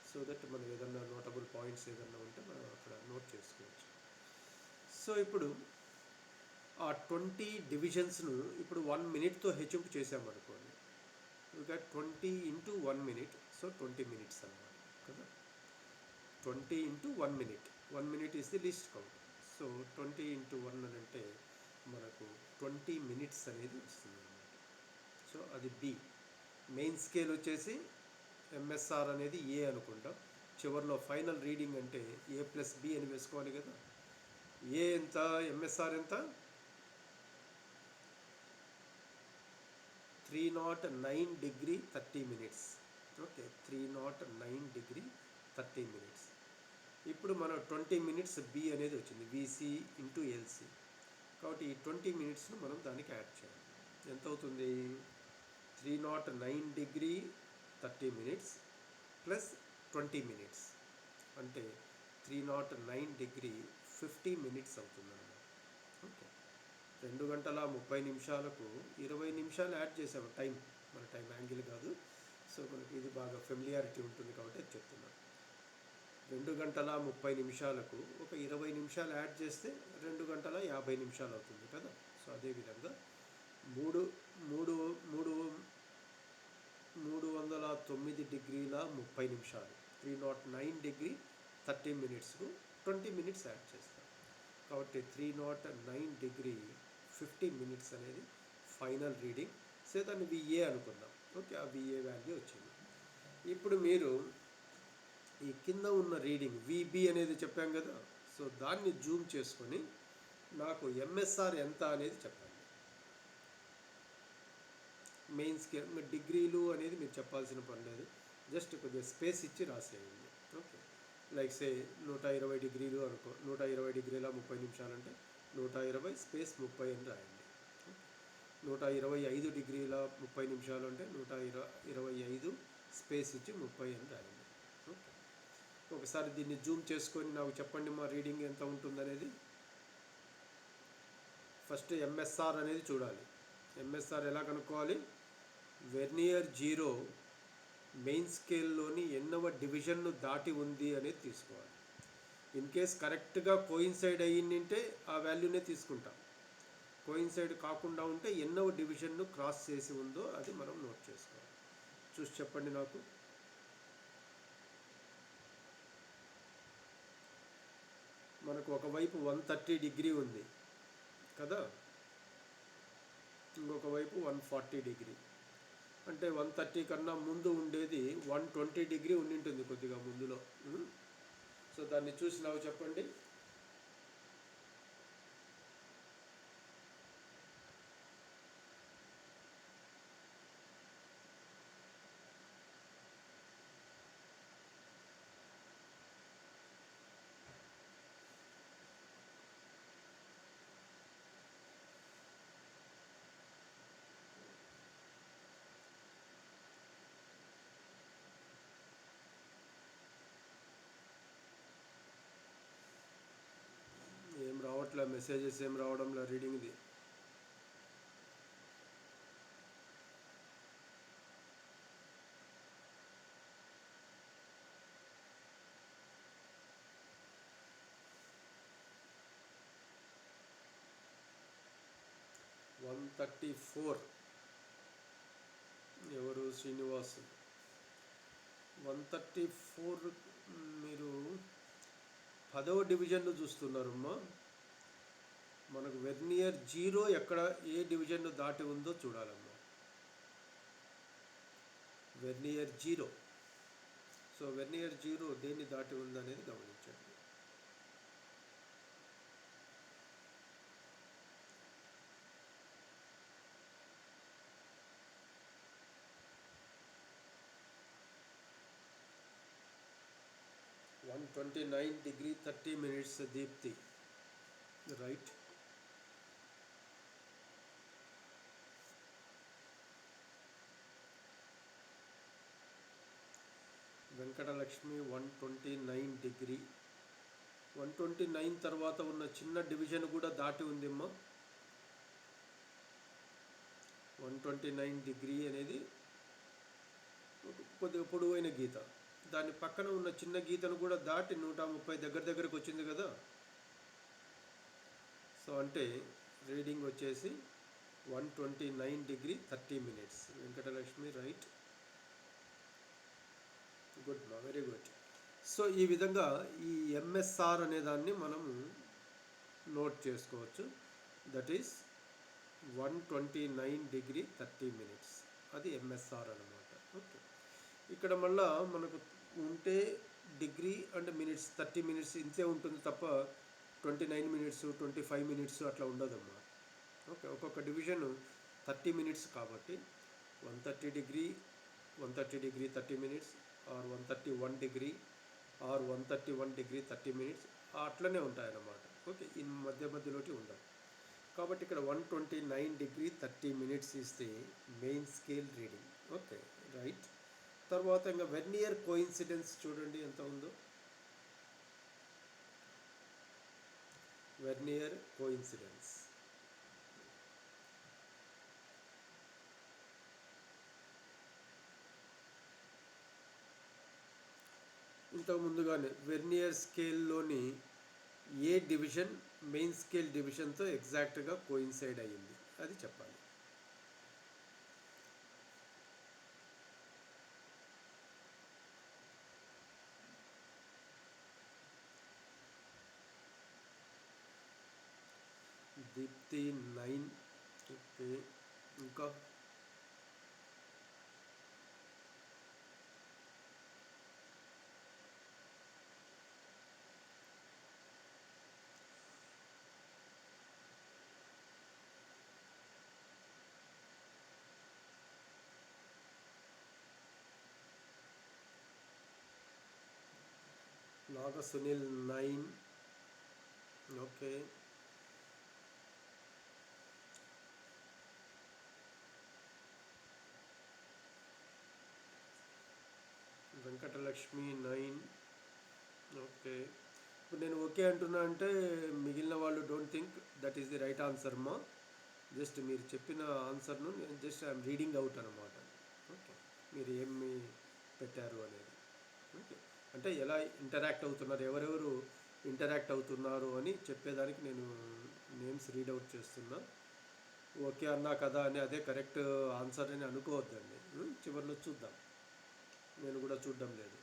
సో దట్ మనం ఏదన్నా నోటబుల్ పాయింట్స్ ఏదన్నా ఉంటే మనం అక్కడ నోట్ చేసుకోవచ్చు. సో ఇప్పుడు ఆ 20 డివిజన్స్ను ఇప్పుడు 1 మినిట్తో హెచ్చింపు చేసామనుకోండి. ఇంకా 20 ఇంటూ 1 మినిట్, సో 20 మినిట్స్ అన్నమాట కదా. 20 into 1 minute, 1 minute is the least count. So 20 into 1 అని అంటే మనకు 20 మినిట్స్ అనేది వస్తుంది అన్నమాట. సో అది బి. మెయిన్ స్కేల్ వచ్చేసి ఎంఎస్ఆర్ అనేది ఏ అనుకుంటాం, చివరిలో ఫైనల్ రీడింగ్ అంటే A+B అని వేసుకోవాలి కదా. ఏ ఎంత, ఎంఎస్ఆర్ ఎంత, 309 degree 30 minutes. Okay, 309 degree 30 minutes. ఇప్పుడు మనం 20 మినిట్స్ బి అనేది వచ్చింది, VC ఇంటూ LC. కాబట్టి ఈ 20 మినిట్స్ను మనం దానికి యాడ్ చేయాలి. ఎంత అవుతుంది? 309 డిగ్రీ 30 మినిట్స్ ప్లస్ 20 మినిట్స్ అంటే 309 డిగ్రీ 50 మినిట్స్ అవుతుందన్నమాట. ఓకే, 2 గంటల 30 నిమిషాలకు 20 నిమిషాలు యాడ్ చేసాము టైం, మన టైం యాంగిల్ కాదు. సో మనకి ఇది బాగా ఫెమిలియారిటీ ఉంటుంది కాబట్టి అది చెప్తున్నాను. 2 గంటల 30 నిమిషాలకు ఒక 20 నిమిషాలు యాడ్ చేస్తే 2 గంటల 50 నిమిషాలు అవుతుంది కదా. సో అదేవిధంగా 309 డిగ్రీల 30 నిమిషాలు, 309 డిగ్రీ 30 మినిట్స్కు 20 మినిట్స్ యాడ్ చేస్తాం. కాబట్టి 309 డిగ్రీ 50 మినిట్స్ అనేది ఫైనల్ రీడింగ్. సో దాన్ని VA అనుకుందాం. ఓకే, ఆ VA వాల్యూ వచ్చింది. ఇప్పుడు మీరు ఈ కింద ఉన్న రీడింగ్ VB అనేది చెప్పాం కదా. సో దాన్ని జూమ్ చేసుకొని నాకు MSR ఎంత అనేది చెప్పండి. మెయిన్ స్కేల్ మీరు డిగ్రీలు అనేది మీరు చెప్పాల్సిన పని లేదు, జస్ట్ కొద్దిగా స్పేస్ ఇచ్చి రాసేయండి. ఓకే, లైక్ సే 120 డిగ్రీలు అనుకో, 120 డిగ్రీల 30 నిమిషాలు అంటే 120 స్పేస్ 30 అని రాయండి. 125 డిగ్రీల 30 నిమిషాలు అంటే 125 స్పేస్ ఇచ్చి 30 అని రాయండి. ఓకే, ఒకసారి దీన్ని జూమ్ చేసుకొని నాకు చెప్పండి మా రీడింగ్ ఎంత ఉంటుందనేది. ఫస్ట్ MSR అనేది చూడాలి. MSR ఎలా కనుక్కోవాలి? వెర్నియర్ 0 మెయిన్ స్కేల్లోని ఎన్నవ డివిజన్ను దాటి ఉంది అనేది తీసుకోవాలి. ఇన్ కేస్ కరెక్ట్గా కోయిన్సైడ్ అయ్యిందంటే ఆ వాల్యూనే తీసుకుంటాం. కోయిన్సైడ్ కాకుండా ఉంటే ఎన్నవ డివిజన్ను క్రాస్ చేసి ఉందో అది మనం నోట్ చేసుకోవాలి. చూసి చెప్పండి నాకు. మనకు ఒకవైపు 130 డిగ్రీ ఉంది కదా, ఇంకొక వైపు 140 డిగ్రీ. అంటే 130 కన్నా ముందు ఉండేది 120 డిగ్రీ ఉండింటుంది కొద్దిగా ముందులో. సో దాన్ని చూసి నాకు చెప్పండి. ఏం రావట్లే, మెసేజెస్ ఏం రావడంలో రీడింగ్ది. $134. ఎవరు? శ్రీనివాస్. 134 మీరు 10వ డివిజన్ను చూస్తున్నారమ్మా. మనకు వెర్నియర్ 0 ఎక్కడ ఏ డివిజన్ను దాటి ఉందో చూడాలమ్మా. వెర్నియర్ 0. సో వెర్నియర్ 0 దేన్ని దాటి ఉందనేది గమనించండి. $129 degree 30 minutes Deepthi, right. Venkatalakshmi 129 degree. 129 తర్వాత ఉన్న చిన్న డివిజన్ కూడా దాటి ఉందమ్మా. 129 డిగ్రీ అనేది కొద్దిగా పొడవైన గీత, దాని పక్కన ఉన్న చిన్న గీతను కూడా దాటి 130 దగ్గరకు వచ్చింది కదా. సో అంటే రీడింగ్ వచ్చేసి 129 degree 30 minutes. Venkatalakshmi, right, good మా, వెరీ గుడ్. సో ఈ విధంగా ఈ MSR అనే దాన్ని మనము నోట్ చేసుకోవచ్చు. దట్ ఈస్ 129 డిగ్రీ 30 మినిట్స్, అది MSR అన్నమాట. ఓకే, ఇక్కడ మళ్ళా మనకు ఉంటే డిగ్రీ అండ్ మినిట్స్ 30 మినిట్స్ ఇంతే ఉంటుంది తప్ప 29 మినిట్స్ 25 మినిట్స్ అట్లా ఉండదమ్మా. ఓకే, ఒక్కొక్క డివిజన్ 30 మినిట్స్ కాబట్టి 130 degree 130 degree 30 minutes, or 131 degree or 131 degree 30 minutes అట్లనే ఉంటాయన్నమాట. ఓకే, ఈ మధ్య మధ్యలోటి ఉండవు. కాబట్టి ఇక్కడ 129 degree 30 minutes is the main scale reading. Okay, right. తర్వాత ఇంకా వెర్నియర్ కోఇన్సిడెన్స్ చూడండి ఎంత ఉందో. వెర్నియర్ కోఇన్సిడెన్స్ ఇంతకు ముందుగానే వెర్నియర్ స్కేల్లోని ఏ డివిజన్ మెయిన్ స్కేల్ డివిజన్తో ఎగ్జాక్ట్గా కోయిన్సైడ్ అయ్యింది అది చెప్పాలి. దీప్తి 9. ఓకే, ఇంకా నాగ సునీల్ 9. ఓకే, వెంకటలక్ష్మి 9. ఓకే, ఇప్పుడు నేను ఓకే అంటున్నా అంటే మిగిలిన వాళ్ళు don't think that is the right answer మా. జస్ట్ మీరు చెప్పిన ఆన్సర్ను నేను జస్ట్ ఐఎమ్ రీడింగ్ అవుట్ అనమాట. ఓకే, మీరు ఏమి పెట్టారు అనేది. ఓకే, అంటే ఎలా ఇంటరాక్ట్ అవుతున్నారు, ఎవరెవరు ఇంటరాక్ట్ అవుతున్నారు అని చెప్పేదానికి నేను నేమ్స్ రీడ్ అవుట్ చేస్తున్నా. ఓకే అన్నా కదా అని అదే కరెక్ట్ ఆన్సర్ అని అనుకోవద్దండి. చివరిలో చూద్దాం, నేను కూడా చూడడం లేదు.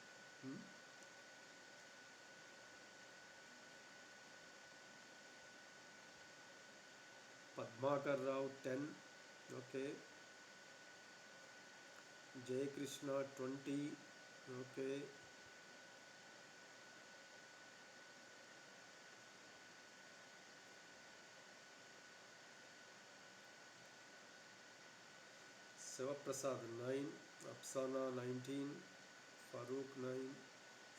Padmakar Rao 10. Okay, Jayakrishna 20. Okay, Sivaprasad 9. Afsana 19. Farooq 9.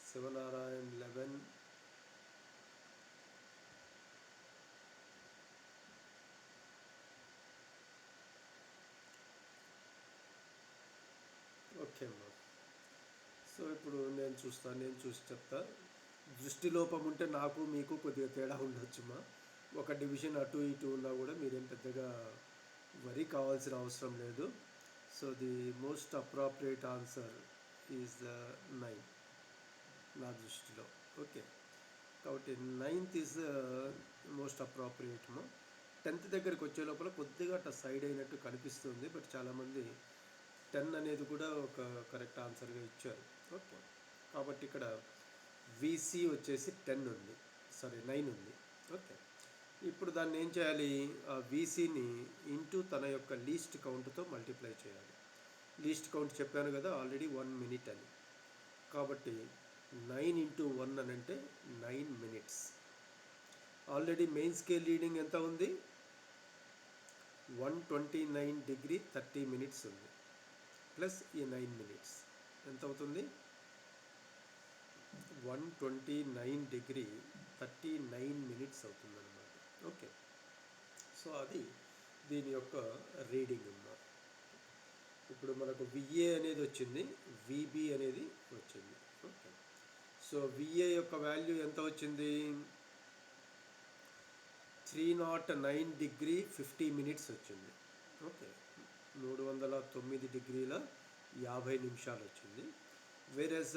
Sivanarayan 11. Okay అమ్మా. సో ఇప్పుడు నేను చూసి చెప్తా. దృష్టి లోపం ఉంటే నాకు మీకు కొద్దిగా తేడా ఉండొచ్చుమా. ఒక డివిజన్ అటు ఇటు ఉన్నా కూడా మీరేం పెద్దగా వరీ కావాల్సిన అవసరం లేదు. So the most appropriate answer is 9 నా దృష్టిలో. ఓకే, కాబట్టి 9th ఈజ్ మోస్ట్ అప్రాప్రియేట్ మా. 10th దగ్గరికి వచ్చే లోపల కొద్దిగా అట్లా సైడ్ అయినట్టు కనిపిస్తుంది, బట్ చాలామంది 10 అనేది కూడా ఒక కరెక్ట్ ఆన్సర్గా ఇచ్చారు. ఓకే, కాబట్టి ఇక్కడ వీసీ వచ్చేసి 10 ఉంది, సారీ 9 ఉంది. ఓకే, ఇప్పుడు దాన్ని ఏం చేయాలి, ఆ వీసీని ఇంటూ తన యొక్క లీస్ట్ కౌంట్తో మల్టిప్లై చేయాలి. లీస్ట్ కౌంట్ చెప్పాను కదా ఆల్రెడీ 1 మినిట్ అని. కాబట్టి 9 ఇంటూ 1 అని అంటే 9 minutes. Already main scale reading ఎంత ఉంది, 129 డిగ్రీ 30 మినిట్స్ ఉంది. ప్లస్ ఈ 9 మినిట్స్ ఎంత అవుతుంది, 129 డిగ్రీ 39 మినిట్స్ అవుతుంది అన్నమాట. ఓకే, సో అది దీని యొక్క రీడింగ్ అన్నమాట. ఇప్పుడు మనకు విఏ అనేది వచ్చింది, విబి అనేది వచ్చింది. ఓకే, సో విఏ యొక్క వాల్యూ ఎంత వచ్చింది, 309 డిగ్రీ 50 మినిట్స్ వచ్చింది. ఓకే, 309 డిగ్రీల 50 నిమిషాలు వచ్చింది. వేరేస్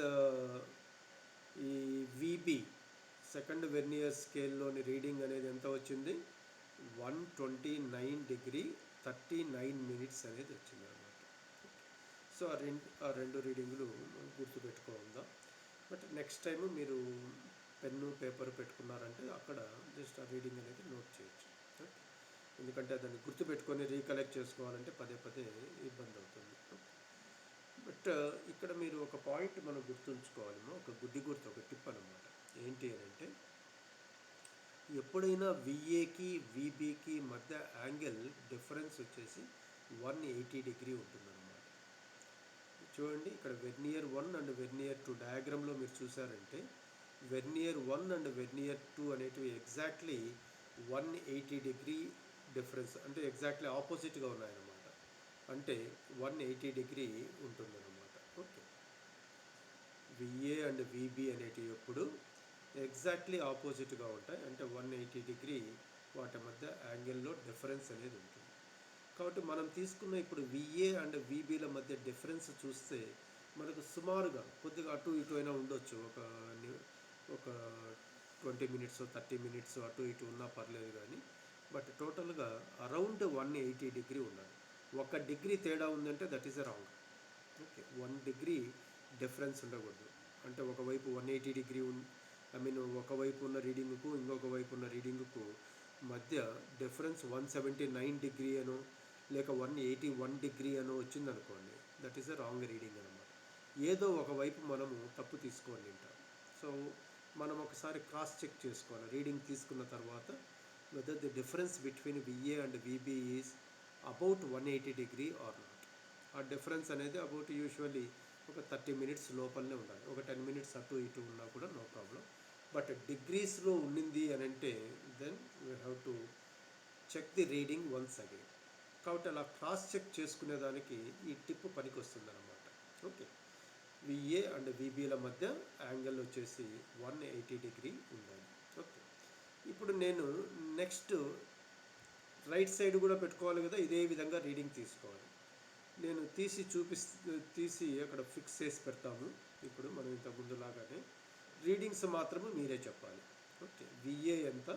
ఈ విబి సెకండ్ వెర్నియర్ స్కేల్లోని రీడింగ్ అనేది ఎంత వచ్చింది, 129 డిగ్రీ 39 మినిట్స్ అనేది వచ్చింది అన్నమాట. సో ఆ రెండు రీడింగులు గుర్తుపెట్టుకోవాలా. బట్ నెక్స్ట్ టైం మీరు పెన్ను పేపర్ పెట్టుకున్నారంటే అక్కడ జస్ట్ ఆ రీడింగ్ అనేది నోట్ చేయొచ్చు. ఎందుకంటే దాన్ని గుర్తుపెట్టుకొని రీకలెక్ట్ చేసుకోవాలంటే పదే పదే ఇబ్బంది అవుతుంది. బట్ ఇక్కడ మీరు ఒక పాయింట్ మనం గుర్తుంచుకోవాలేమో, ఒక గుడ్డి గుర్తు, ఒక టిప్ అనమాట. ఏంటి అని అంటే, ఎప్పుడైనా విఏకి విబికి మధ్య యాంగిల్ డిఫరెన్స్ వచ్చేసి 180 ఉంటుందన్నమాట. చూడండి, ఇక్కడ వెర్నియర్ 1 అండ్ వెర్నియర్ 2 డయాగ్రామ్లో మీరు చూసారంటే, వెర్నియర్ 1 అండ్ వెర్నియర్ 2 అనేటివి ఎగ్జాక్ట్లీ 180 డిఫరెన్స్, అంటే ఎగ్జాక్ట్లీ ఆపోజిట్గా ఉన్నాయన్నమాట. అంటే 180 ఉంటుందన్నమాట. ఓకే, విఏ అండ్ విబి అనేటివి ఎప్పుడు ఎగ్జాక్ట్లీ ఆపోజిట్గా ఉంటాయి. అంటే 180 వాటి మధ్య యాంగిల్లో డిఫరెన్స్ అనేది ఉంటుంది. కాబట్టి మనం తీసుకున్న ఇప్పుడు విఏ అండ్ విబిల మధ్య డిఫరెన్స్ చూస్తే మనకు సుమారుగా కొద్దిగా అటు ఇటు అయినా ఉండొచ్చు. ఒక 20 మినిట్స్ 30 మినిట్స్ అటు ఇటు ఉన్నా పర్లేదు కానీ, బట్ టోటల్గా అరౌండ్ 180 ఉండాలి. 1 డిగ్రీ తేడా ఉందంటే that is a wrong. Okay, 1 degree difference ఉండకూడదు. అంటే ఒకవైపు 180 ఒకవైపు ఉన్న రీడింగ్కు ఇంకొక వైపు ఉన్న రీడింగ్కు మధ్య డిఫరెన్స్ 179 అనో లేక 181 అనో వచ్చిందనుకోండి, that is a wrong reading అనమాట. ఏదో ఒకవైపు మనము తప్పు తీసుకొని తింటాం. సో మనం ఒకసారి క్రాస్ చెక్ చేసుకోవాలి రీడింగ్ తీసుకున్న తర్వాత, whether the difference between VA and VB is about 180 or not. ఆ డిఫరెన్స్ అనేది అబౌట్ యూజువల్లీ ఒక 30 మినిట్స్ లోపలనే ఉండాలి. ఒక 10 మినిట్స్ అటు ఇటు ఉన్నా కూడా నో ప్రాబ్లం. బట్ డిగ్రీస్లో ఉండింది అని అంటే then we have to check the reading once again. కాబట్టి అలా క్రాస్ చెక్ చేసుకునేదానికి ఈ టిప్ పనికి వస్తుంది అన్నమాట. ఓకే, విఏ అండ్ విబిల మధ్య యాంగిల్ వచ్చేసి 180 ఉండాలి. ఓకే, ఇప్పుడు నేను నెక్స్ట్ రైట్ సైడ్ కూడా పెట్టుకోవాలి కదా, ఇదే విధంగా రీడింగ్ తీసుకోవాలి. నేను తీసి అక్కడ ఫిక్స్ చేసి పెడతాము. ఇప్పుడు మనం ఇంత ముందులాగానే రీడింగ్స్ మాత్రమే మీరే చెప్పాలి. ఓకే, విఏ ఎంత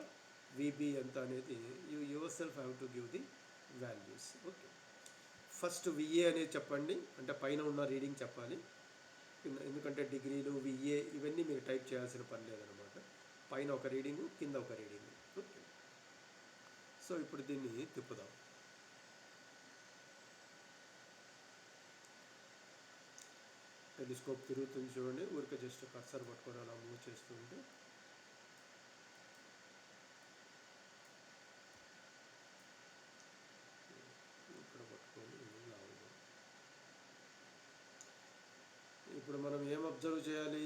విబి ఎంత అనేది you your self have to give the values. Okay, first VA అనేది చెప్పండి, అంటే పైన ఉన్న రీడింగ్ చెప్పాలి. ఎందుకంటే డిగ్రీలు విఏ ఇవన్నీ మీరు టైప్ చేయాల్సిన పని లేదనమాట. పైన ఒక రీడింగు, కింద ఒక రీడింగు. ఓకే, సో ఇప్పుడు దీన్ని తిప్పుదాం. టెలిస్కోప్ తిరుగుతుంది చూడండి. ఊరికే జస్ట్ కర్సర్ పట్టుకొని అలా మూవ్ చేస్తుంటే ఇక్కడ పట్టుకొని లాగుదాం. ఇప్పుడు మనం ఏం అబ్జర్వ్ చేయాలి,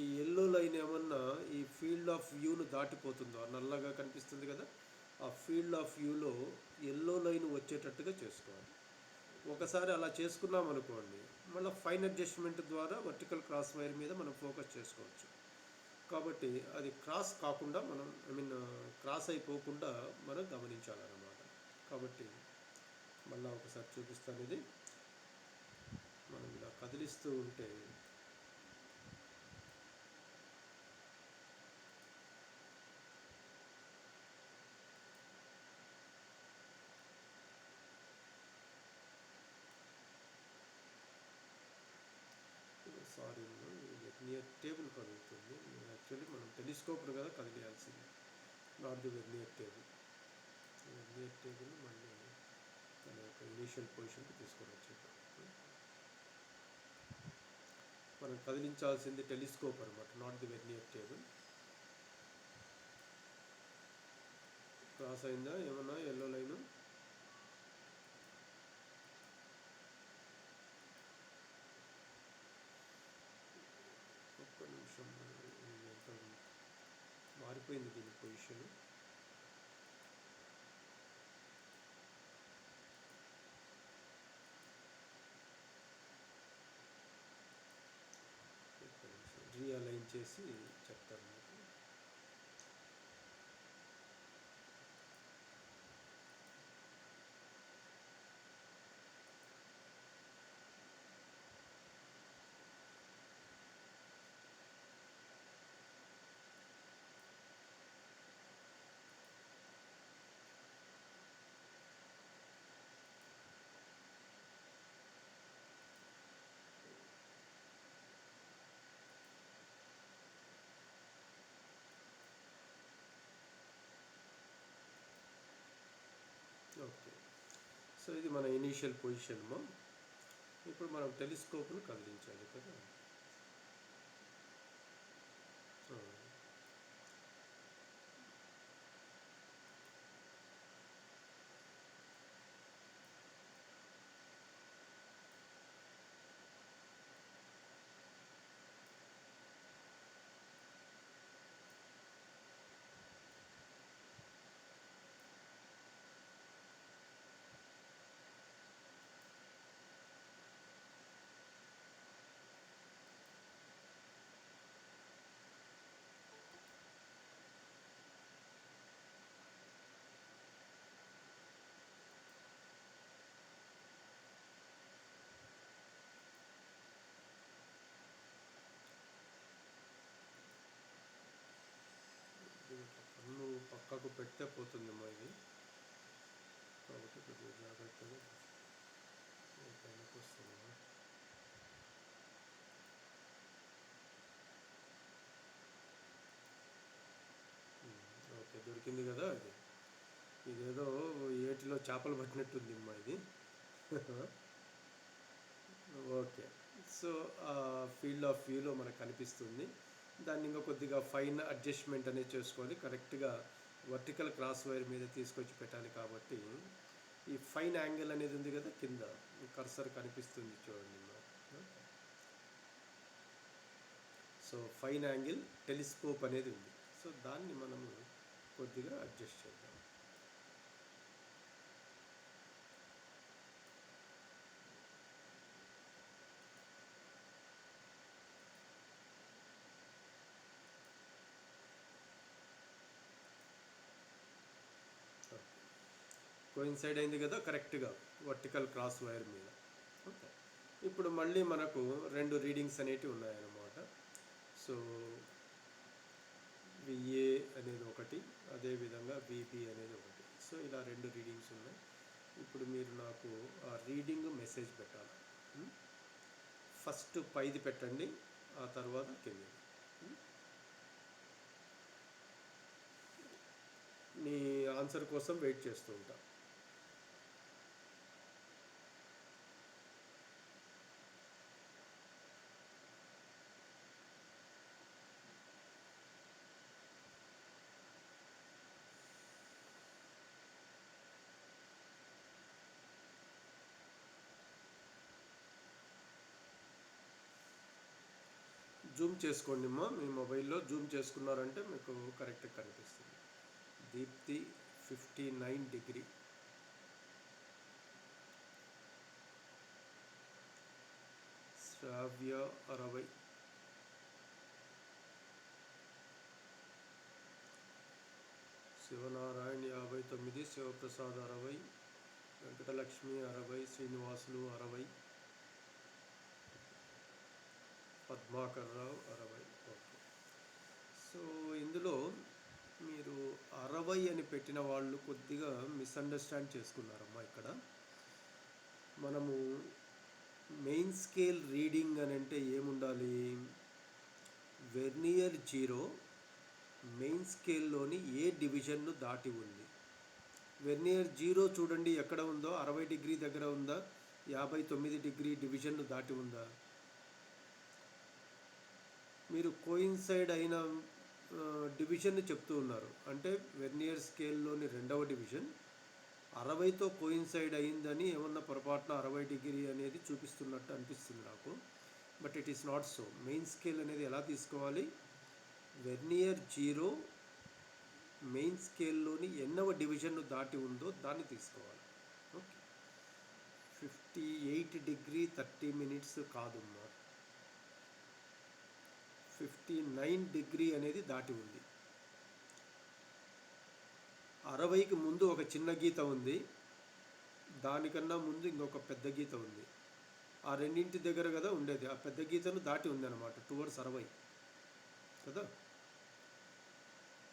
ఈ ఎల్లో లైన్ ఏమన్నా ఈ ఫీల్డ్ ఆఫ్ వ్యూను దాటిపోతుందో, నల్లగా కనిపిస్తుంది కదా, ఆ ఫీల్డ్ ఆఫ్ వ్యూలో ఎల్లో లైన్ వచ్చేటట్టుగా చేసుకోవాలి. ఒకసారి అలా చేసుకున్నాం అనుకోండి, మళ్ళీ ఫైన్ అడ్జస్ట్మెంట్ ద్వారా వర్టికల్ క్రాస్ వైర్ మీద మనం ఫోకస్ చేసుకోవచ్చు. కాబట్టి అది క్రాస్ కాకుండా మనం క్రాస్ అయిపోకుండా మనం గమనించాలన్నమాట. కాబట్టి మళ్ళీ ఒకసారి చూపిస్తాను. ఇది మనం ఇలా కదిలిస్తూ ఉంటే సారీ వెర్నియర్ టేబుల్ కదులుతుంది. యాక్చువల్లీ మనం టెలిస్కోప్ను కదా కదిలియాల్సింది, not the vernier table. Vernier table మళ్ళీ మన యొక్క ఇనీషియల్ పొజిషన్కి తీసుకొని వచ్చేద్దాం. మనం కదిలించాల్సింది టెలిస్కోప్ అనమాట, not the vernier table. Cross అయిందా ఏమన్నా ఎల్లో లైను? ఒక్క నిమిషం, ఎంత మారిపోయింది దీని పొజిషన్. రీఅలైన్ చేసి చెప్తాను మీకు. ఓకే, సో ఇది మన ఇనీషియల్ పొజిషన్. ఇప్పుడు మనం టెలిస్కోప్ను కదిలించాలి కదా. ఆ, ఇది ఇట్లా కన్ను పక్కకు పెడితే పోతుందేమో ఇది, కాబట్టి కొద్దిగా జాగ్రత్తగా పైనకి వస్తుందా. ఓకే, దొరికింది కదా. ఇదేదో ఏటిలో చేపలు పట్టినట్టుంది అమ్మా ఇది. ఓకే, సో ఫీల్డ్ ఆఫ్ వ్యూలో మనకు కనిపిస్తుంది. దాన్ని ఇంకా కొద్దిగా ఫైన్ అడ్జస్ట్మెంట్ అనేది చేసుకోవాలి. కరెక్ట్గా వర్టికల్ క్రాస్ వైర్ మీద తీసుకొచ్చి పెట్టాలి కాబట్టి ఈ ఫైన్ యాంగిల్ అనేది ఉంది కదా కింద, కర్సర్ కనిపిస్తుంది చూడండి. సో ఫైన్ యాంగిల్ టెలిస్కోప్ అనేది ఉంది. సో దాన్ని మనము కొద్దిగా అడ్జస్ట్ చేద్దాం. కోయిన్సైడ్ అయింది కదా కరెక్ట్గా వర్టికల్ క్రాస్ వైర్ మీద. ఓకే, ఇప్పుడు మళ్ళీ మనకు రెండు రీడింగ్స్ అనేటివి ఉన్నాయన్నమాట. సో విఏ అనేది ఒకటి, అదేవిధంగా విబి అనేది ఒకటి. సో ఇలా రెండు రీడింగ్స్ ఉన్నాయి. ఇప్పుడు మీరు నాకు ఆ రీడింగ్ మెసేజ్ పెట్టాలి. ఫస్ట్ పైది పెట్టండి, ఆ తర్వాత కింది. మీ ఆన్సర్ కోసం వెయిట్ చేస్తూ ఉంటా. జూమ్ చేసుకోండి అమ్మా, మీ మొబైల్లో జూమ్ చేసుకున్నారంటే మీకు కరెక్ట్గా కనిపిస్తుంది. దీప్తి 59 డిగ్రీ, శ్రావ్య 60, శివనారాయణ 59, శివప్రసాద్ 60, వెంకటలక్ష్మి 60, శ్రీనివాసులు 60, పద్మాకర్ రావు 60. ఓకే, సో ఇందులో మీరు 60 అని పెట్టిన వాళ్ళు కొద్దిగా మిస్అండర్స్టాండ్ చేసుకున్నారమ్మా. ఇక్కడ మనము మెయిన్ స్కేల్ రీడింగ్ అని అంటే ఏముండాలి, వెర్నియర్ 0 మెయిన్ స్కేల్లోని ఏ డివిజన్ను దాటి ఉంది. వెర్నియర్ 0 చూడండి ఎక్కడ ఉందో, 60 డిగ్రీ దగ్గర ఉందా, 59 డిగ్రీ డివిజన్ను దాటి ఉందా. మీరు కోయిన్సైడ్ అయిన డివిజన్ని చెప్తూ ఉన్నారు, అంటే వెర్నియర్ స్కేల్లోని రెండవ డివిజన్ 60తో కోయిన్సైడ్ అయిందని ఏమన్నా పొరపాటున 60 డిగ్రీ అనేది చూపిస్తున్నట్టు అనిపిస్తుంది నాకు. But it is not so. Main scale అనేది ఎలా తీసుకోవాలి, వెర్నియర్ 0 మెయిన్ స్కేల్లోని ఎన్నవ డివిజన్ను దాటి ఉందో దాన్ని తీసుకోవాలి. ఓకే, 58 డిగ్రీ 30 మినిట్స్ కాదుమ్మా, 59 డిగ్రీ అనేది దాటి ఉంది. 60కి ముందు ఒక చిన్న గీత ఉంది, దానికన్నా ముందు ఇంకొక పెద్ద గీత ఉంది. ఆ రెండింటి దగ్గర కదా ఉండేది, ఆ పెద్ద గీతను దాటి ఉంది అనమాట, టువర్డ్స్ 60 కదా.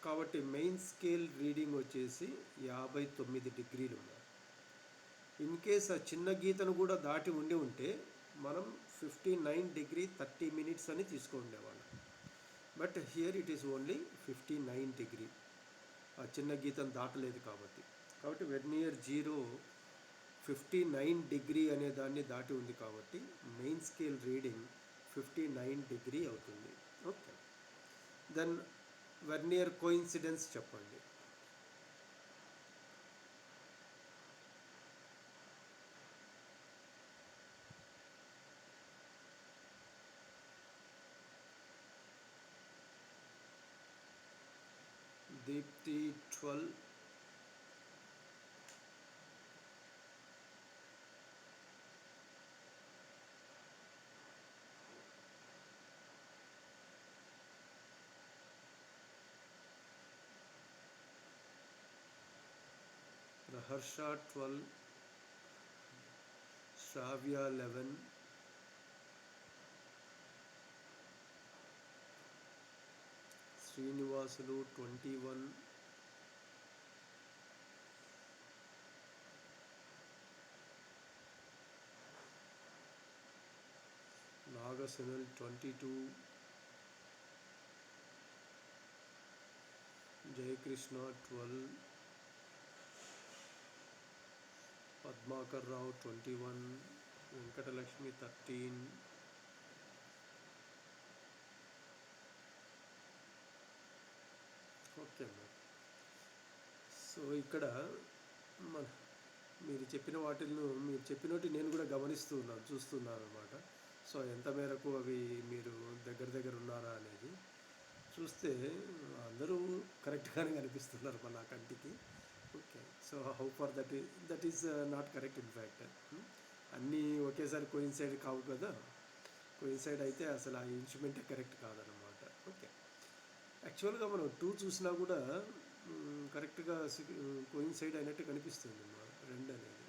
కాబట్టి మెయిన్ స్కేల్ రీడింగ్ వచ్చేసి 59 డిగ్రీలు. ఇన్ కేస్ ఆ చిన్న గీతను కూడా దాటి ఉంటే మనం 59 డిగ్రీ 30 మినిట్స్ అని తీసుకుండేవాళ్ళం. But here it is only 59 degree, ఆ చిన్న గీతను దాటలేదు కాబట్టి వెర్నియర్ 0 59 డిగ్రీ అనే దాన్ని దాటి ఉంది కాబట్టి మెయిన్ స్కేల్ రీడింగ్ 59 డిగ్రీ అవుతుంది. ఓకే, దెన్ వెర్నియర్ కోఇన్సిడెన్స్ చెప్పండి. దీప్తి 12. ప్రహర్ష 12. శ్రావ్య 11. శ్రీనివాసులు 21. నాగసునల్ 22. జయకృష్ణ 12. పద్మాకర్ రావు 21. వెంకటలక్ష్మి 13. ఓకే అమ్మా. సో ఇక్కడ మన మీరు చెప్పిన వాటిల్లో మీరు చెప్పినట్టు నేను కూడా చూస్తున్నాను అన్నమాట. సో ఎంత మేరకు అవి మీరు దగ్గర ఉన్నారా అనేది చూస్తే అందరూ కరెక్ట్గానే కనిపిస్తున్నారు మన కంటికి. Okay, so how for that is not correct in fact. అన్నీ ఒకేసారి కోయిన్సైడ్ కావు కదా. కోయిన్సైడ్ అయితే అసలు ఆ ఇన్స్ట్రుమెంటే కరెక్ట్ కాదనమాట. ఓకే, యాక్చువల్గా మనం 2 చూసినా కూడా కరెక్ట్గా కోయిన్సైడ్ అయినట్టు కనిపిస్తుంది మా 2 అనేది.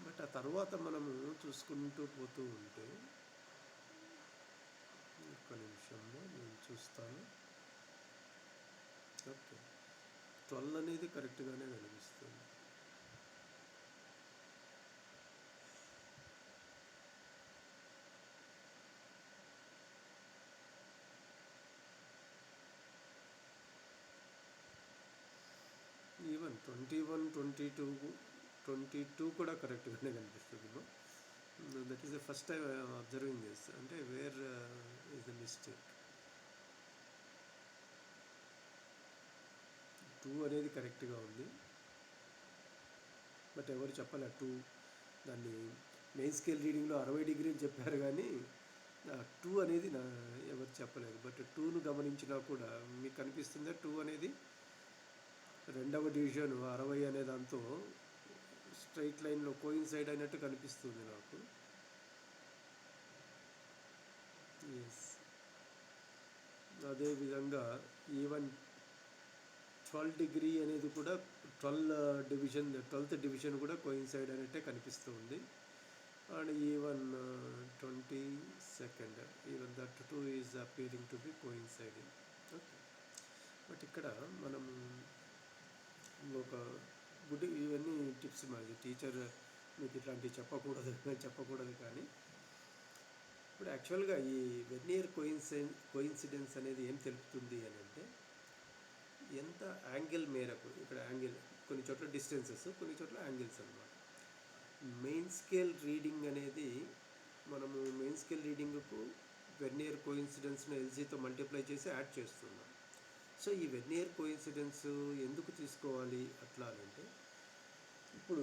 బట్ ఆ తర్వాత మనము చూసుకుంటూ పోతూ ఉంటే, ఒక్క నిమిషంలో నేను చూస్తాను. ఓకే, 12 అనేది కరెక్ట్గానే కనిపిస్తుంది. ఈవెన్ 21, 22 కూడా కరెక్ట్గానే కనిపిస్తుంది. That is the first time I'm observing this. అంటే వేర్ ఈజ్ ద మిస్టేక్. 2 అనేది కరెక్ట్గా ఉంది, బట్ ఎవరు చెప్పలే 2 దాన్ని మెయిన్ స్కేల్ రీడింగ్లో 60 డిగ్రీలు చెప్పారు, కానీ 2 అనేది ఎవరు చెప్పలేదు. బట్ 2ను గమనించినా కూడా మీకు కనిపిస్తుందా 2 అనేది 2వ డివిజన్ 60 అనే దాంతో స్ట్రైట్ లైన్లో కోయిన్సైడ్ అయినట్టు కనిపిస్తుంది నాకు. ఎస్, అదేవిధంగా ఈవెన్ 12 డిగ్రీ అనేది కూడా 12th డివిజన్ కూడా కోయిన్సైడ్ అయినట్టే కనిపిస్తుంది. And even 22nd even that 2 is appearing to be coinciding. Okay, but ఇక్కడ మనం ఒక గుడ్ ఇవన్నీ టిప్స్ మాది టీచర్ మీకు ఇట్లాంటివి చెప్పకూడదు కానీ ఇప్పుడు యాక్చువల్గా ఈ వెర్నియర్ కోయిన్సిడెన్స్ అనేది ఏం తెలుపుతుంది అని అంటే, ఎంత యాంగిల్ మేరకు, ఇక్కడ యాంగిల్ కొన్ని చోట్ల డిస్టెన్సెస్, కొన్ని చోట్ల యాంగిల్స్ అన్నమాట. మెయిన్ స్కేల్ రీడింగ్ అనేది మనము మెయిన్ స్కేల్ రీడింగ్కు వెర్నియర్ కోయిన్సిడెన్స్ను ఎల్సీతో మల్టిప్లై చేసి యాడ్ చేస్తున్నాం. సో ఈ వెర్నియర్ కోయిన్సిడెన్స్ ఎందుకు తీసుకోవాలి అట్లా అంటే, ఇప్పుడు